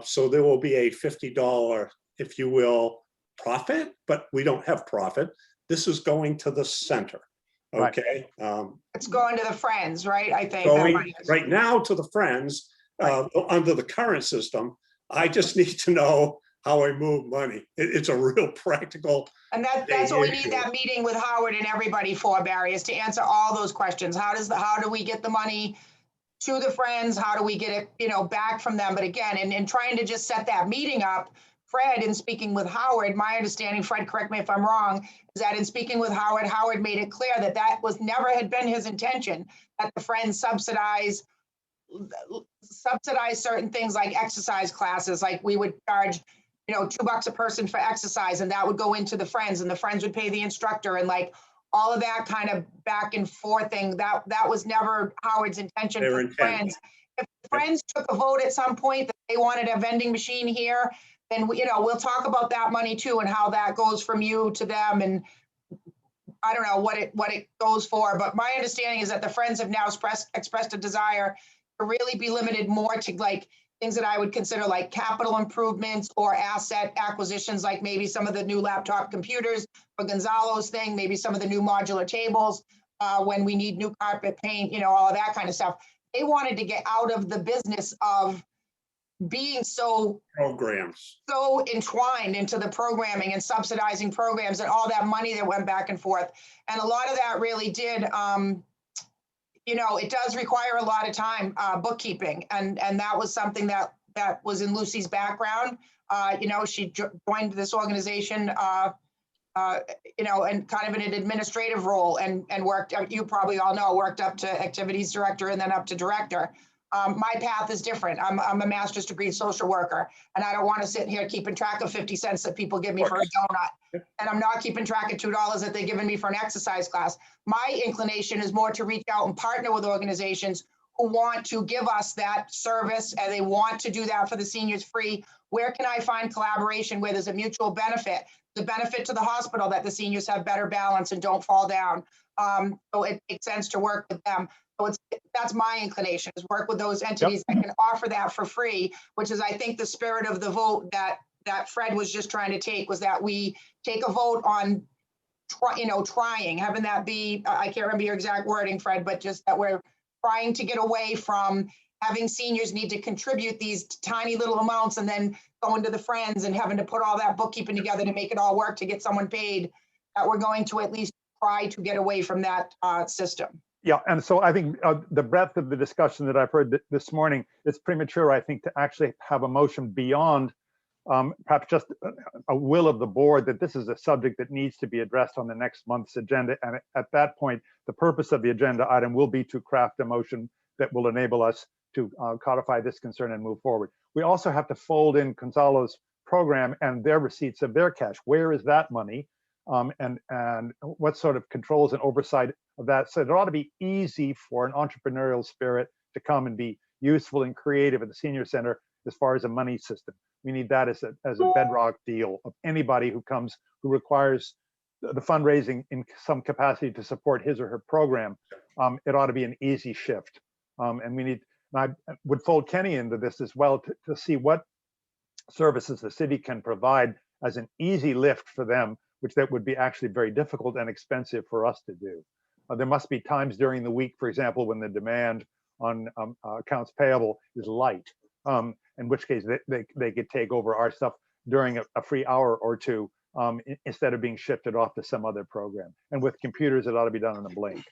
So there will be a $50, if you will, profit, but we don't have profit. This is going to the center. Okay. It's going to the Friends, right? I think. Going right now to the Friends under the current system. I just need to know how I move money. It's a real practical. And that's what we need that meeting with Howard and everybody for, Barry, is to answer all those questions. How do we get the money to the Friends? How do we get it, back from them? But again, in trying to just set that meeting up, Fred, in speaking with Howard, my understanding, Fred, correct me if I'm wrong, is that in speaking with Howard, Howard made it clear that that was never had been his intention, that the Friends subsidize certain things like exercise classes, like we would charge $2 a person for exercise, and that would go into the Friends, and the Friends would pay the instructor, and like all of that kind of back and forth thing. That was never Howard's intention for the Friends. If the Friends took a vote at some point that they wanted a vending machine here, then we'll talk about that money too, and how that goes from you to them, and I don't know what it goes for. But my understanding is that the Friends have now expressed a desire to really be limited more to like things that I would consider like capital improvements or asset acquisitions, like maybe some of the new laptop computers for Gonzalo's thing, maybe some of the new modular tables when we need new carpet paint, all of that kind of stuff. They wanted to get out of the business of being so entwined into the programming and subsidizing programs and all that money that went back and forth. And a lot of that really did, it does require a lot of time, bookkeeping. And that was something that was in Lucy's background. She joined this organization, and kind of in an administrative role and worked, you probably all know, worked up to activities director and then up to director. My path is different. I'm a master's degree social worker, and I don't want to sit here keeping track of 50 cents that people give me for a donut. And I'm not keeping track of $2 that they've given me for an exercise class. My inclination is more to reach out and partner with organizations who want to give us that service, and they want to do that for the seniors free. Where can I find collaboration where there's a mutual benefit? The benefit to the hospital that the seniors have better balance and don't fall down. So it makes sense to work with them. So that's my inclination, is work with those entities that can offer that for free, which is, I think, the spirit of the vote that Fred was just trying to take, was that we take a vote on trying, having that be, I can't remember your exact wording, Fred, but just that we're trying to get away from having seniors need to contribute these tiny little amounts and then going to the Friends and having to put all that bookkeeping together to make it all work to get someone paid, that we're going to at least try to get away from that system. Yeah, and so I think the breadth of the discussion that I've heard this morning, it's premature, I think, to actually have a motion beyond perhaps just a will of the board that this is a subject that needs to be addressed on the next month's agenda. And at that point, the purpose of the agenda item will be to craft a motion that will enable us to codify this concern and move forward. We also have to fold in Gonzalo's program and their receipts of their cash. Where is that money? And what sort of controls and oversight of that? So it ought to be easy for an entrepreneurial spirit to come and be useful and creative at the senior center as far as a money system. We need that as a bedrock deal of anybody who comes, who requires the fundraising in some capacity to support his or her program. It ought to be an easy shift. And we need, and I would fold Kenny into this as well to see what services the city can provide as an easy lift for them, which that would be actually very difficult and expensive for us to do. There must be times during the week, for example, when the demand on accounts payable is light, in which case they could take over our stuff during a free hour or two instead of being shifted off to some other program. And with computers, it ought to be done in a blink.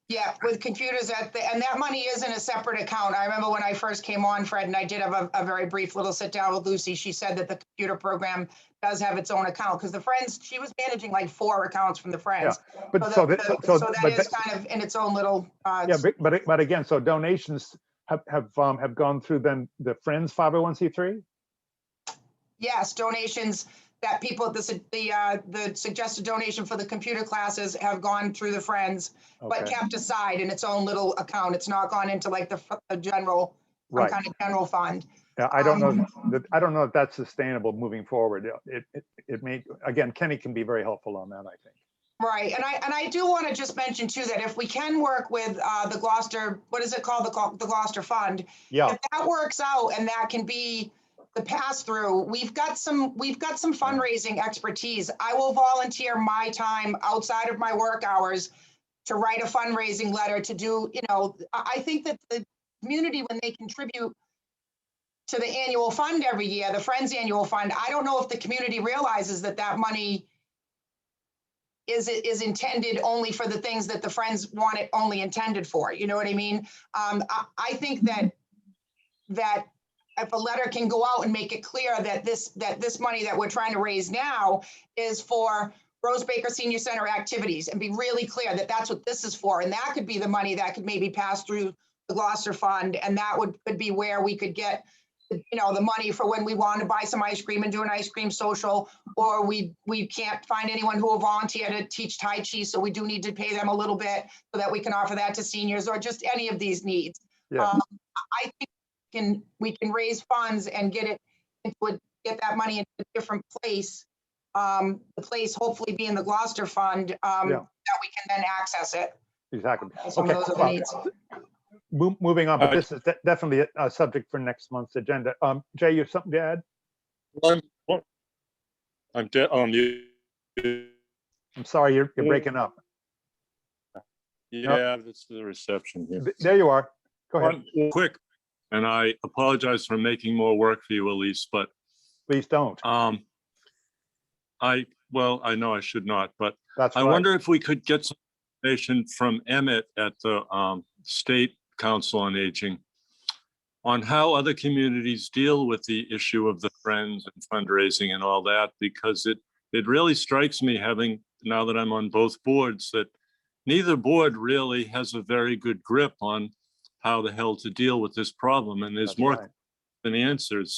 Yeah, with computers, and that money is in a separate account. I remember when I first came on, Fred, and I did have a very brief little sit down with Lucy. She said that the computer program does have its own account, because the Friends, she was managing like 4 accounts from the Friends. Yeah, but so that is kind of in its own little. Yeah, but again, so donations have gone through then the Friends 501c3? Yes, donations that people, the suggested donation for the computer classes have gone through the Friends, but Okay, kept aside in its own little account. It's not gone into like the general, some right. kind of general fund. Yeah, I don't know that, I don't know if that's sustainable moving forward. It may, again, Kenny can be very helpful on that, I think. Right, and I do want to just mention too, that if we can work with the Gloucester, what is it called? The Gloucester Fund. Yeah, If that works out and that can be the pass-through, we've got some fundraising expertise. I will volunteer my time outside of my work hours to write a fundraising letter to do, I think that the community, when they contribute to the annual fund every year, the Friends Annual Fund, I don't know if the community realizes that that money is intended only for the things that the Friends want it only intended for. You know what I mean? I think that if a letter can go out and make it clear that this money that we're trying to raise now is for Rose Baker Senior Center activities, and be really clear that that's what this is for. And that could be the money that could maybe pass through the Gloucester Fund. And that could be where we could get, the money for when we want to buy some ice cream and do an ice cream social, or we can't find anyone who will volunteer to teach Tai Chi. So we do need to pay them a little bit so that we can offer that to seniors, or just any of these needs. yeah, I think we can raise funds and get that money into a different place. The place hopefully being the Gloucester Fund, that we can then access it. exactly. Some Okay, of those other well, needs. moving on, but this is definitely a subject for next month's agenda. Jay, you have something to add? I'm dead on you. I'm sorry, you're breaking up. Yeah, that's the reception here. There you are. Go ahead. Quick, and I apologize for making more work for you, Elise, but Please don't. I know I should not, but That's I right. wonder if we could get some information from Emmett at the State Council on Aging on how other communities deal with the issue of the Friends and fundraising and all that, because it really strikes me, now that I'm on both boards, that neither board really has a very good grip on how the hell to deal with this problem, and there's That's more right. than answers.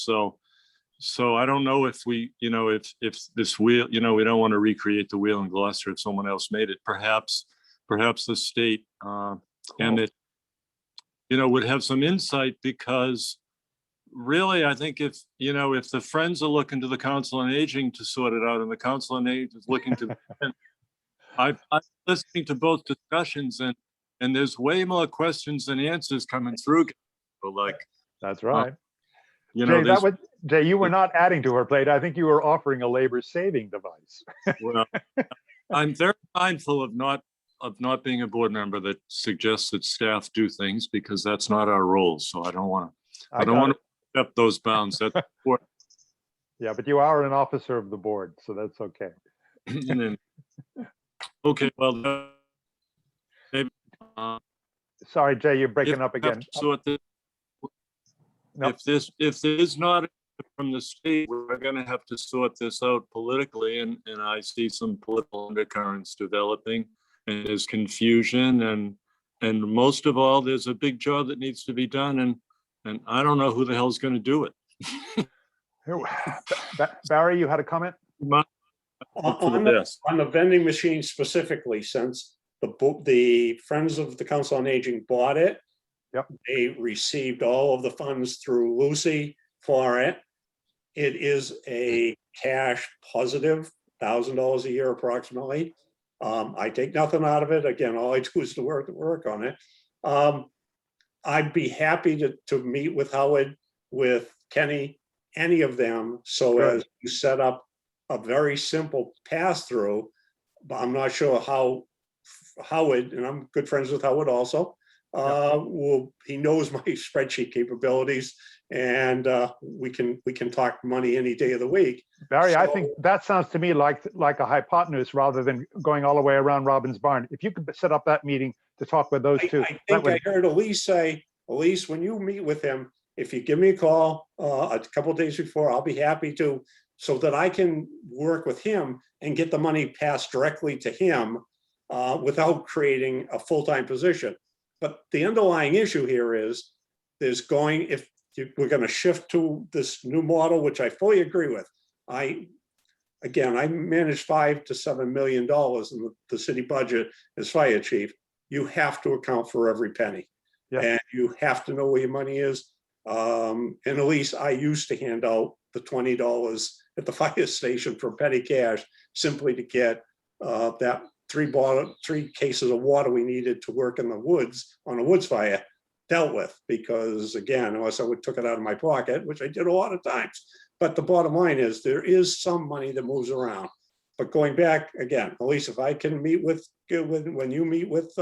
So I don't know if we, if this wheel, we don't want to recreate the wheel in Gloucester if someone else made it. Perhaps the state, Emmett, would have some insight, because really, I think if the Friends are looking to the Council on Aging to sort it out, and the Council on Aging is looking to, I'm listening to both discussions, and there's way more questions than answers coming through. That's right. Jay, Jay, you were not adding to her plate. I think you were offering a labor saving device. well, I'm very mindful of not being a board member that suggests that staff do things, because that's not our role. So I don't want to step those bounds. That's important. Yeah, but you are an officer of the board, so that's okay. Okay, well, maybe, Sorry, Jay, you're breaking up again. No. If there's not from the state, we're going to have to sort this out politically, and I see some political undercurrents developing, and there's confusion, and most of all, there's a big job that needs to be done, and I don't know who the hell's going to do it. Barry, you had a comment? On the vending machine specifically, since the Friends of the Council on Aging bought it, yep, they received all of the funds through Lucy for it. It is a cash positive, $1,000 a year approximately. I take nothing out of it. Again, all I do is to work on it. I'd be happy to meet with Howard, with Kenny, any of them, so as to set up a very simple pass-through. But I'm not sure how Howard, and I'm good friends with Howard also, he knows my spreadsheet capabilities, and we can talk money any day of the week. Barry, I think that sounds to me like a hypotenuse rather than going all the way around Robin's barn. If you could set up that meeting to talk with those two. I think I heard Elise say, Elise, when you meet with him, if you give me a call a couple of days before, I'll be happy to, so that I can work with him and get the money passed directly to him without creating a full-time position. But the underlying issue here is we're going to shift to this new model, which I fully agree with. I manage $5 to $7 million in the city budget as fire chief. You have to account for every penny. Yeah. And you have to know where your money is. And at least I used to hand out the $20 at the fire station for petty cash simply to get that three cases of water we needed to work in the woods on a woods fire dealt with. Because again, unless I took it out of my pocket, which I did a lot of times. But the bottom line is there is some money that moves around. But going back again, Elise, if I can meet with, when you meet with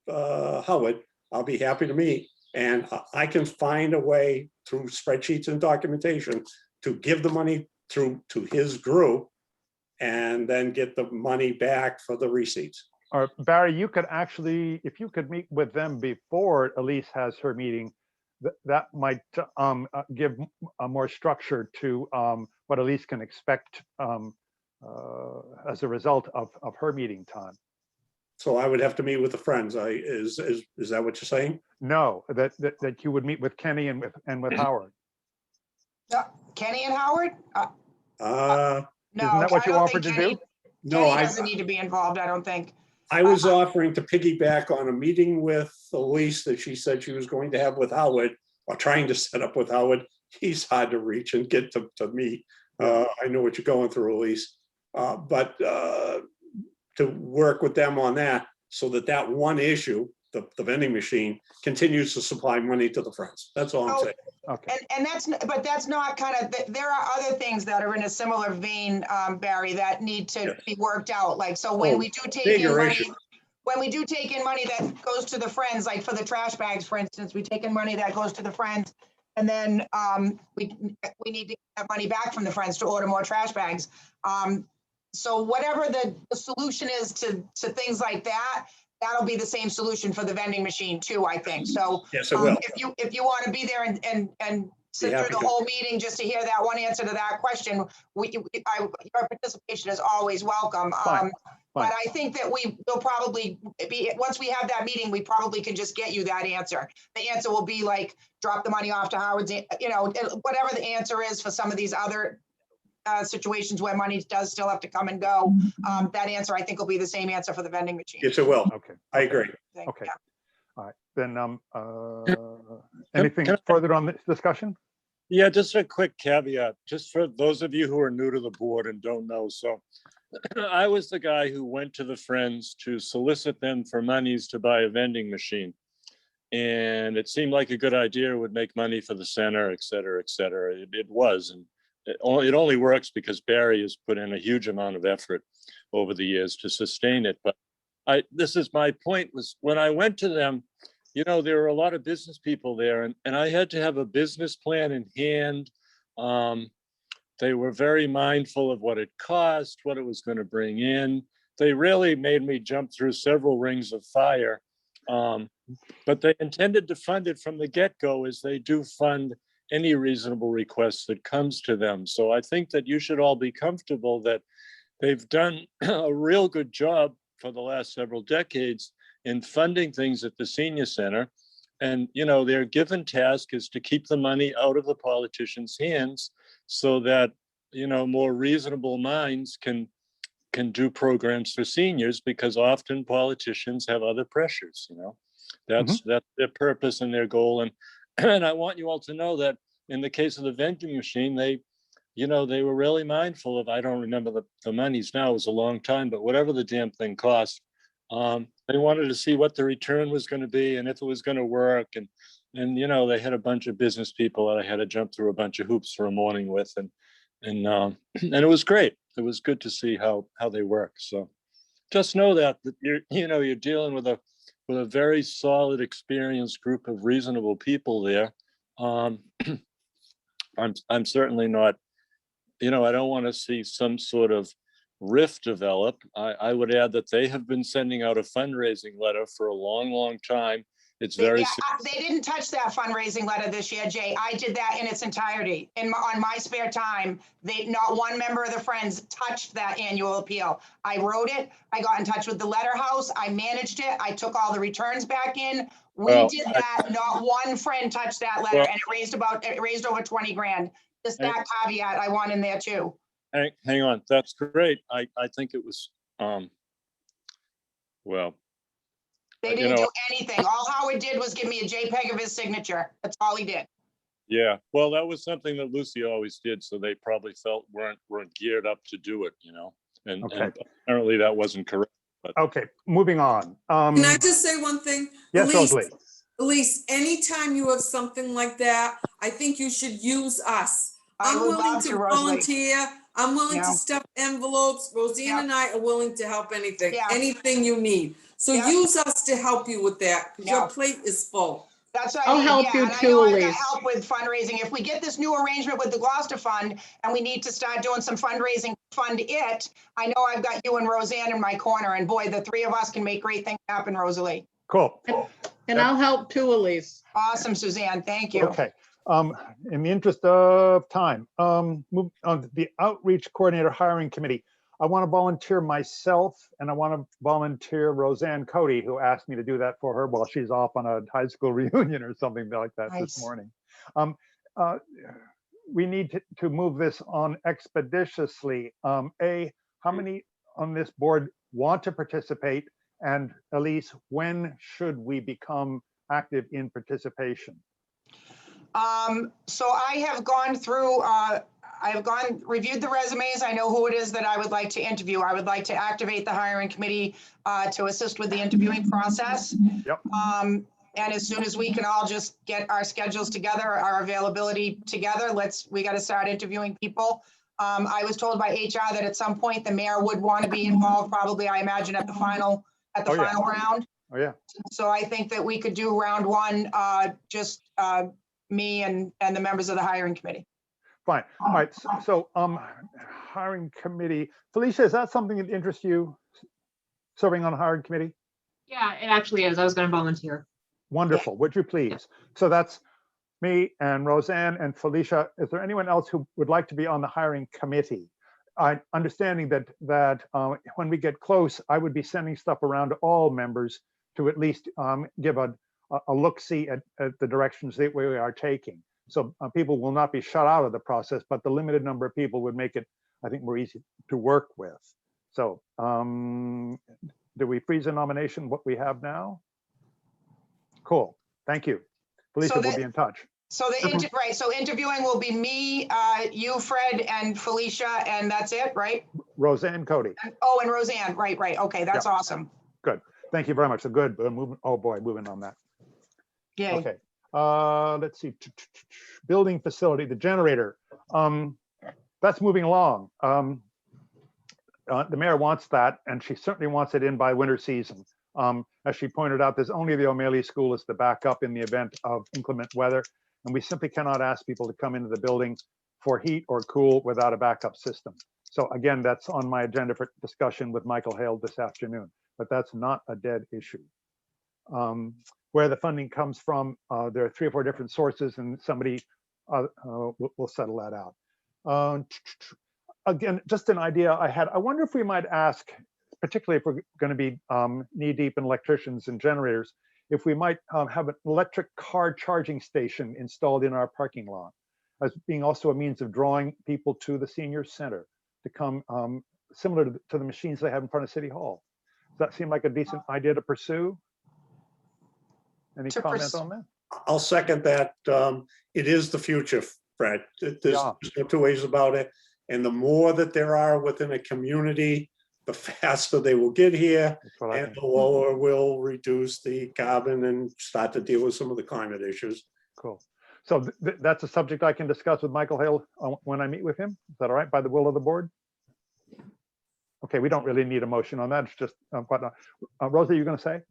Howard, I'll be happy to meet. And I can find a way through spreadsheets and documentation to give the money through to his group and then get the money back for the receipts. Or Barry, you could actually, if you could meet with them before Elise has her meeting, that might give a more structure to what Elise can expect as a result of her meeting time. So I would have to meet with the friends. Is that what you're saying? No, that you would meet with Kenny and with Howard. Kenny and Howard? Isn't No, that what I you don't offered think to Kenny, do? No, Kenny doesn't need to be involved, I don't think. I was offering to piggyback on a meeting with Elise that she said she was going to have with Howard, or trying to set up with Howard. He's hard to reach and get to meet. I know what you're going through, Elise. But to work with them on that so that one issue, the vending machine, continues to supply money to the friends. That's all I'm saying. Okay. And that's not kind of, there are other things that are in a similar vein, Barry, that need to be worked out. Like, so when we do take in bigger money, issue. when we do take in money that goes to the friends, like for the trash bags, for instance, we take in money that goes to the friends. And then we need to get that money back from the friends to order more trash bags. So whatever the solution is to things like that, that'll be the same solution for the vending machine too, I think. So Yes, it will. if you want to be there and sit through the whole meeting just to hear that one answer to that question, your participation is always welcome. Fine. But I think that we'll probably be, once we have that meeting, we probably can just get you that answer. The answer will be like, drop the money off to Howard's, whatever the answer is for some of these other situations where money does still have to come and go. That answer, I think, will be the same answer for the vending machine. Yes, it will. Okay. I agree. Okay. Yeah. All right. Then anything further on this discussion? Yeah, just a quick caveat, just for those of you who are new to the board and don't know. So I was the guy who went to the Friends to solicit them for monies to buy a vending machine. And it seemed like a good idea, would make money for the center, et cetera, et cetera. It was. And it only works because Barry has put in a huge amount of effort over the years to sustain it. But this is my point, was when I went to them, there were a lot of business people there, and I had to have a business plan in hand. They were very mindful of what it cost, what it was going to bring in. They really made me jump through several rings of fire. But they intended to fund it from the get-go, as they do fund any reasonable request that comes to them. So I think that you should all be comfortable that they've done a real good job for the last several decades in funding things at the senior center. And, their given task is to keep the money out of the politicians' hands so that, more reasonable minds can do programs for seniors, because often politicians have other pressures, That's their purpose and their goal. And I want you all to know that in the case of the vending machine, they were really mindful of, I don't remember the monies now, it was a long time, but whatever the damn thing cost, they wanted to see what the return was going to be and if it was going to work. And they had a bunch of business people that I had to jump through a bunch of hoops for a morning with, and it was great. It was good to see how they work. So just know that you're dealing with a very solid, experienced group of reasonable people there. I'm certainly not, I don't want to see some sort of rift develop. I would add that they have been sending out a fundraising letter for a long, long time, It's They, very, yeah, they didn't touch that fundraising letter this year, Jay. I did that in its entirety. On my spare time, not one member of the Friends touched that annual appeal. I wrote it. I got in touch with the letter house. I managed it. I took all the returns back in. We Well, did that. Not one friend touched that letter, Well- and it raised over 20 grand. Just that caveat I want in there too. hang on, that's great. I think it was, well, They you didn't know, do anything. All Howard did was give me a JPEG of his signature. That's all he did. yeah, well, that was something that Lucy always did, so they probably felt weren't geared up to do it, you know? And Okay. apparently that wasn't correct. Okay, moving on. Can I just say one thing? Yes, Elise, Rosalie. Elise, anytime you have something like that, I think you should use us. I I'm would willing love to to, Rosalie. volunteer. I'm willing Yeah. to stuff envelopes. Roseanne Yeah. and I are willing to help anything, Yeah. anything you need. So Yeah. use us to help you with that, because Yeah. your plate is full. That's what I I'll mean. help Yeah, you and I too, know I've got Elise. help with fundraising. If we get this new arrangement with the Gloucester Fund and we need to start doing some fundraising, fund it, I know I've got you and Roseanne in my corner, and boy, the three of us can make great things happen, Rosalie. Cool. And I'll help too, Elise. Awesome, Suzanne. Thank you. Okay. In the interest of time, move on to the outreach coordinator hiring committee. I want to volunteer myself, and I want to volunteer Roseanne Cody, who asked me to do that for her while she's off on a high school reunion or something like that Nice. this morning. We need to move this on expeditiously. How many on this board want to participate? And Elise, when should we become active in participation? So I have gone through, reviewed the resumes. I know who it is that I would like to interview. I would like to activate the hiring committee to assist with the interviewing process. Yep. And as soon as we can all just get our schedules together, our availability together, we got to start interviewing people. I was told by HR that at some point the mayor would want to be involved, probably, I imagine, at the final round. Oh, yeah. So I think that we could do round one, just me and the members of the hiring committee. Fine. All right. So, hiring committee. Felicia, is that something that interests you, serving on a hiring committee? Yeah, it actually is. I was going to volunteer. Wonderful. Would you please? So that's me and Roseanne and Felicia. Is there anyone else who would like to be on the hiring committee? Understanding that when we get close, I would be sending stuff around to all members to at least give a look-see at the directions that we are taking. So people will not be shut out of the process, but the limited number of people would make it, I think, more easy to work with. So do we freeze a nomination what we have now? Cool. Thank you. Felicia will be in touch. So so interviewing will be me, you, Fred, and Felicia, and that's it, right? Roseanne Cody. Oh, and Roseanne, right. Okay, that's awesome. Good. Thank you very much. So good. Moving. Oh boy, moving on that. Yay. Okay. Let's see. Building facility, the generator. That's moving along. The mayor wants that, and she certainly wants it in by winter season. As she pointed out, there's only the O'Malley School as the backup in the event of inclement weather, and we simply cannot ask people to come into the building for heat or cool without a backup system. So again, that's on my agenda for discussion with Michael Hale this afternoon, but that's not a dead issue. Where the funding comes from, there are 3 or 4 different sources, and somebody will settle that out. Again, just an idea I had. I wonder if we might ask, particularly if we're going to be knee deep in electricians and generators, if we might have an electric car charging station installed in our parking lot, as being also a means of drawing people to the senior center to come, similar to the machines they have in front of City Hall. Does that seem like a decent idea to pursue? Any comment on that? I'll second that. It is the future, Fred. There's no 2 ways about it. And the more that there are within a community, the faster they will get here, and the lower will reduce the carbon and start to deal with some of the climate issues. Cool. So that's a subject I can discuss with Michael Hale when I meet with him. Is that all right, by the will of the board? Okay, we don't really need a motion on that. It's just, Rosa, you going to say?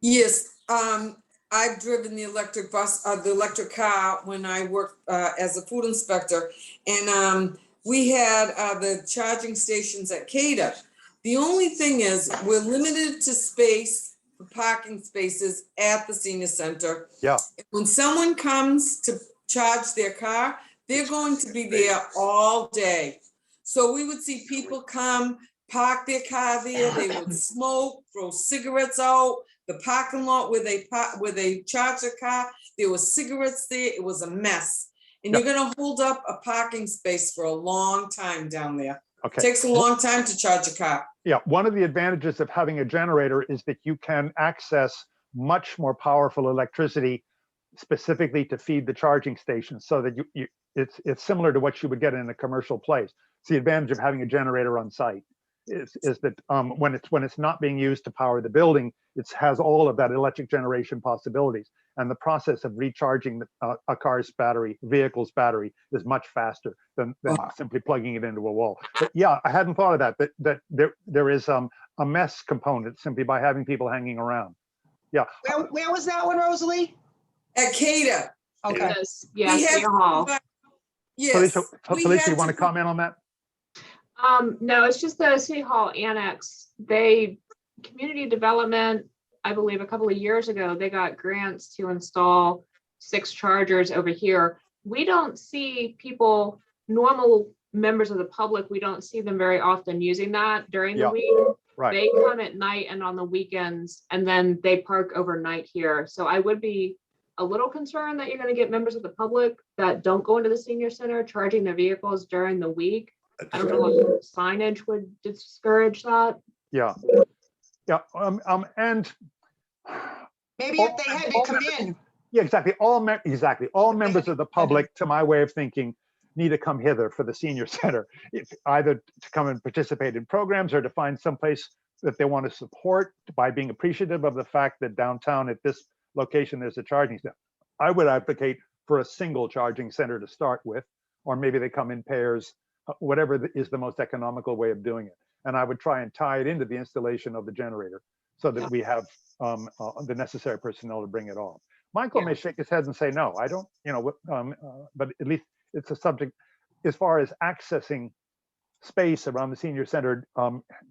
Yes, I've driven the electric bus, the electric car when I worked as a food inspector, and we had the charging stations at CADA. The only thing is we're limited to space for parking spaces at the senior center. Yeah. When someone comes to charge their car, they're going to be there all day. So we would see people come, park their car there, they would smoke, throw cigarettes out, the parking lot where they charge their car, there was cigarettes there, it was a mess. And you're gonna hold up a parking space for a long time down there. Okay. Takes a long time to charge a car. Yeah, one of the advantages of having a generator is that you can access much more powerful electricity specifically to feed the charging station, so that it's similar to what you would get in a commercial place. It's the advantage of having a generator on site is that when it's not being used to power the building, it has all of that electric generation possibilities, and the process of recharging a car's battery, vehicle's battery, is much faster than simply plugging it into a wall. But yeah, I hadn't thought of that there is a mess component simply by having people hanging around. Yeah. Where was that one, Rosalie? At CADA. Okay. Yes, yes, We had Senior Hall. Yes. Felicia, you want to comment on that? No, it's just the City Hall Annex. Community development, I believe a couple of years ago, they got grants to install 6 chargers over here. We don't see people, normal members of the public, we don't see them very often using that during the week. Right. They come at night and on the weekends, and then they park overnight here. So I would be a little concerned that you're going to get members of the public that don't go into the senior center charging their vehicles during the week. I don't know if signage would discourage that. Yeah. Yeah. And Maybe if they had to come in. yeah, exactly. All members of the public, to my way of thinking, need to come hither for the senior center, either to come and participate in programs or to find some place that they want to support by being appreciative of the fact that downtown at this location there's a charging center. I would advocate for a single charging center to start with, or maybe they come in pairs, whatever is the most economical way of doing it. And I would try and tie it into the installation of the generator so that we have the necessary personnel to bring it off. Michael may shake his head and say, no, I don't, but at least it's a subject. As far as accessing space around the senior center,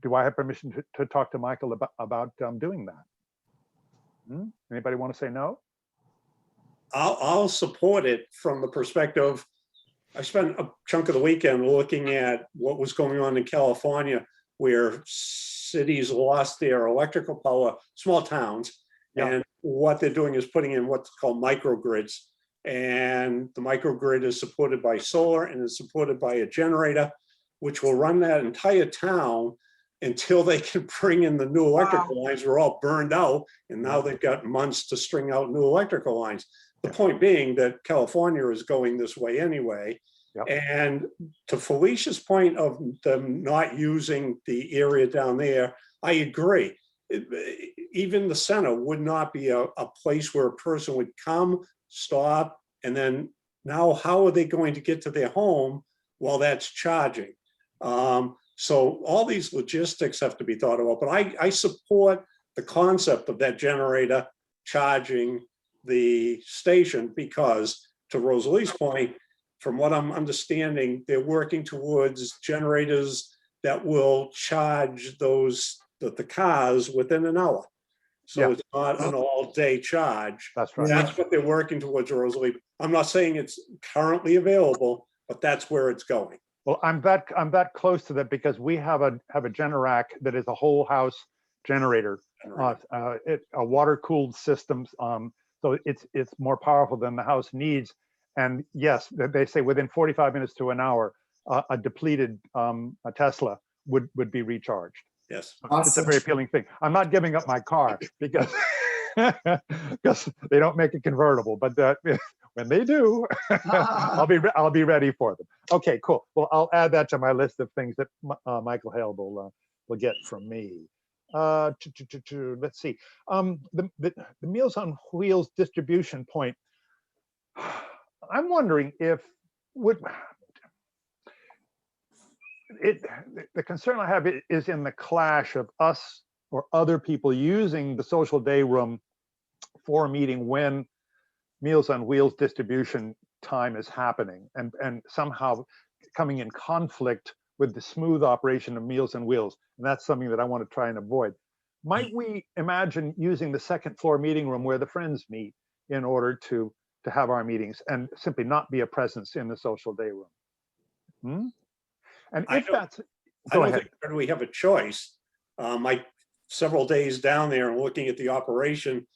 do I have permission to talk to Michael about doing that? Anybody want to say no? I'll support it from the perspective. I spent a chunk of the weekend looking at what was going on in California, where cities lost their electrical power, small towns, and what they're doing is putting in what's called microgrids. And the microgrid is supported by solar and is supported by a generator, which will run that entire town until they can bring in the new electrical lines. We're all burned out, and now they've got months to string out new electrical lines. The point being that California is going this way anyway. And to Felicia's point of them not using the area down there, I agree. Even the center would not be a place where a person would come, stop, and then now how are they going to get to their home while that's charging? So all these logistics have to be thought about, but I support the concept of that generator charging the station because, to Rosalie's point, from what I'm understanding, they're working towards generators that will charge the cars within an hour. So it's not an all-day charge. That's right. That's what they're working towards, Rosalie. I'm not saying it's currently available, but that's where it's going. Well, I'm that close to that because we have a Generac that is a whole house generator, a water-cooled system. So it's more powerful than the house needs. And yes, they say within 45 minutes to an hour, a depleted a Tesla would be recharged. Yes. Awesome. It's a very appealing thing. I'm not giving up my car because they don't make a convertible, but when they do, I'll be ready for them. Okay, cool. Well, I'll add that to my list of things that Michael Hale will get from me. Let's see. The Meals on Wheels distribution point. I'm wondering if the concern I have is in the clash of us or other people using the social day room for a meeting when Meals on Wheels distribution time is happening and somehow coming in conflict with the smooth operation of Meals on Wheels. And that's something that I want to try and avoid. might we imagine using the second floor meeting room where the Friends meet in order to have our meetings and simply not be a presence in the social day room? And I if don't- that's, I go don't ahead. think we have a choice. Several days down there and looking at the operation,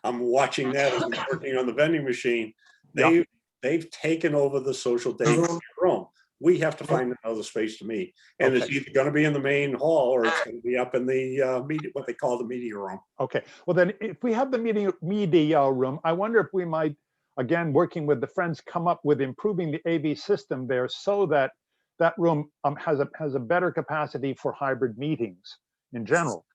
I'm watching that as I'm working on the vending machine. Yeah. They've taken over the social day room. We have to find another space to meet. And it's Okay. either going to be in the main hall or it's going to be up in the media, what they call the media room. Okay, well then, if we have the media room, I wonder if we might, again, working with the Friends, come up with improving the AV system there so that that room has a better capacity for hybrid meetings in general.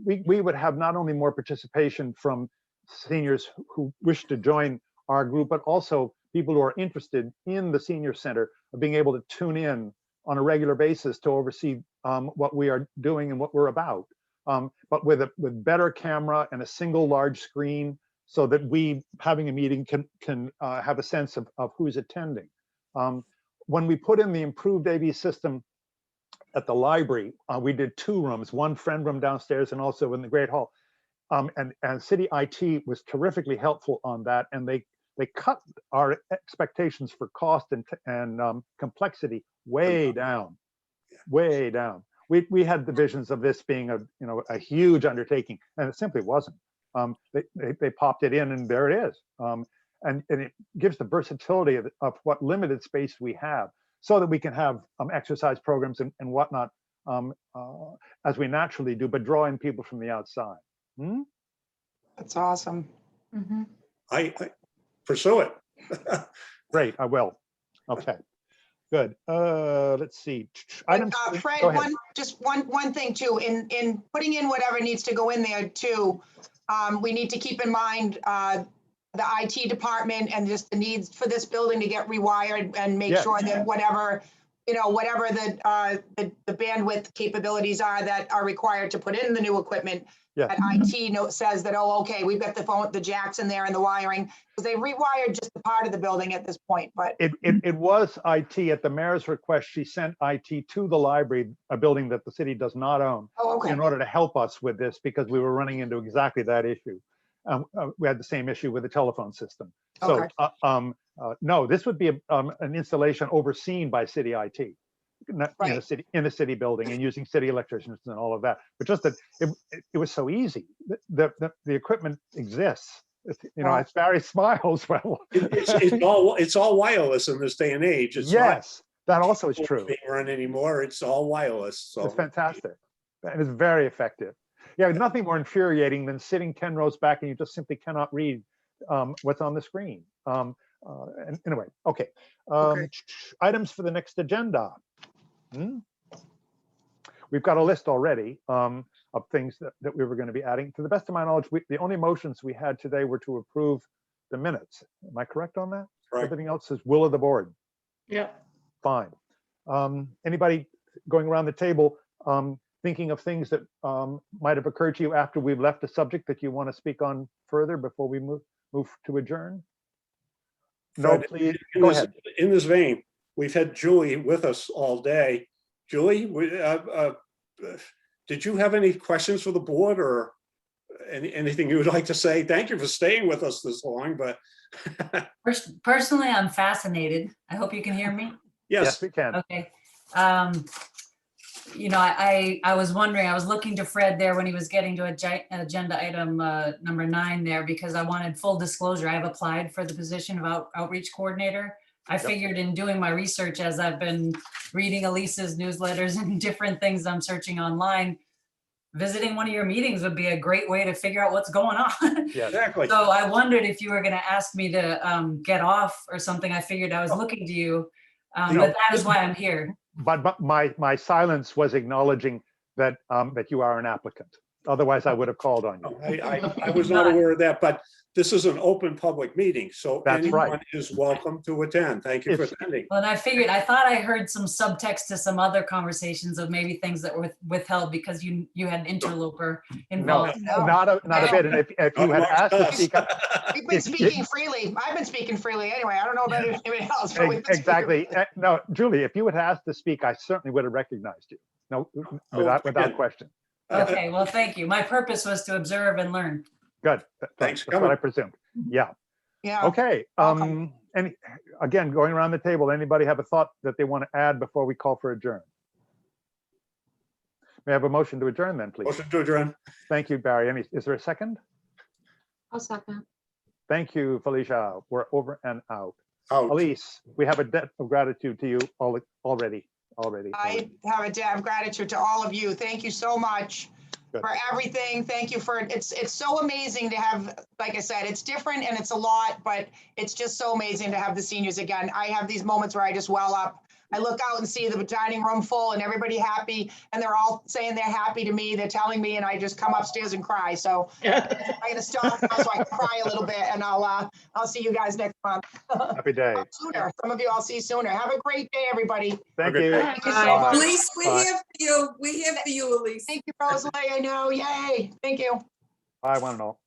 We would have not only more participation from seniors who wish to join our group, but also people who are interested in the senior center of being able to tune in on a regular basis to oversee what we are doing and what we're about. But with better camera and a single large screen, so that we having a meeting can have a sense of who's attending. When we put in the improved AV system at the library, we did 2 rooms, one friend room downstairs and also in the Great Hall. And City IT was terrifically helpful on that, and they cut our expectations for cost and complexity way down, way down. We had the visions of this being a huge undertaking, and it simply wasn't. They popped it in, and there it is. And it gives the versatility of what limited space we have, so that we can have exercise programs and whatnot as we naturally do, but draw in people from the outside. That's awesome. I pursue it. Great, I will. Okay, good. Let's see. Items. Fred, Go ahead. one thing too, in putting in whatever needs to go in there too, we need to keep in mind the IT department and just the needs for this building to get rewired and make Yes. sure that whatever the bandwidth capabilities are that are required to put in the new equipment, Yes. that IT note says that, oh, okay, we've got the jacks in there and the wiring, because they rewired just a part of the building at this point, but. It was IT at the mayor's request. She sent IT to the library, a building that the city does not own, Oh, okay. in order to help us with this, because we were running into exactly that issue. We had the same issue with the telephone system. So, Okay. no, this would be an installation overseen by city IT, Right. in the city building, and using city electricians and all of that. But just that it was so easy. The equipment exists. As Barry smiles, well, It's all wireless in this day and age. It's not yes, that also is true. being run anymore. It's all wireless. So It's fantastic. And it's very effective. Yeah, nothing more infuriating than sitting 10 rows back and you just simply cannot read what's on the screen. And anyway, okay. Items for the next agenda. We've got a list already of things that we were going to be adding. To the best of my knowledge, the only motions we had today were to approve the minutes. Am I correct on that? Correct. Everything else is will of the board. Yeah. Fine. Anybody going around the table thinking of things that might have occurred to you after we've left the subject that you want to speak on further before we move to adjourn? No, Fred, please, go ahead. In this vein, we've had Julie with us all day. Julie, did you have any questions for the board or anything you would like to say? Thank you for staying with us this long, but. Personally, I'm fascinated. I hope you can hear me. Yes, we can. Okay. I was wondering, I was looking to Fred there when he was getting to agenda item number 9 there, because I wanted full disclosure. I've applied for the position of outreach coordinator. I figured in doing my research, as I've been reading Elise's newsletters and different things I'm searching online, visiting one of your meetings would be a great way to figure out what's going on. Yeah, exactly. So I wondered if you were going to ask me to get off or something. I figured I was looking to you, but that is why I'm here. But my silence was acknowledging that that you are an applicant. Otherwise, I would have called on you. I was not aware of that, but this is an open public meeting, so That's anyone right. is welcome to attend. Thank you for It's- attending. Well, and I thought I heard some subtext to some other conversations of maybe things that were withheld because you had an interloper No, involved. not a bit. And if you had asked to speak up, We've been speaking freely. I've been speaking freely anyway. I don't know about anybody else. But we've been speaking exactly. freely. No, Julie, if you had asked to speak, I certainly would have recognized you. No, without again. question. Okay, well, thank you. My purpose was to observe and learn. Good. Thanks for That's what I coming. presumed. Yeah. Yeah. Okay. welcome. And again, going around the table, anybody have a thought that they want to add before we call for adjourn? May I have a motion to adjourn then, please? Motion to adjourn. Thank you, Barry. Is there a second? I'll second. Thank you, Felicia. We're over and out. Out. Elise, we have a debt of gratitude to you already. I have a debt of gratitude to all of you. Thank you so much Good. for everything. Thank you for, it's so amazing to have, like I said, it's different and it's a lot, but it's just so amazing to have the seniors again. I have these moments where I just well up. I look out and see the dining room full and everybody happy, and they're all saying they're happy to me. They're telling me, and I just come upstairs and cry. So I'm gonna stop now so I can cry a little bit, and I'll see you guys next month. Happy day. Sooner. Some of you I'll see you sooner. Have a great day, everybody. Thank Okay. you. Thank you so Bye. much. Elise, we're Bye. here for you. We're here for you, Elise. Thank you, Rosalie. I know. Yay. Thank you. Bye, one and all.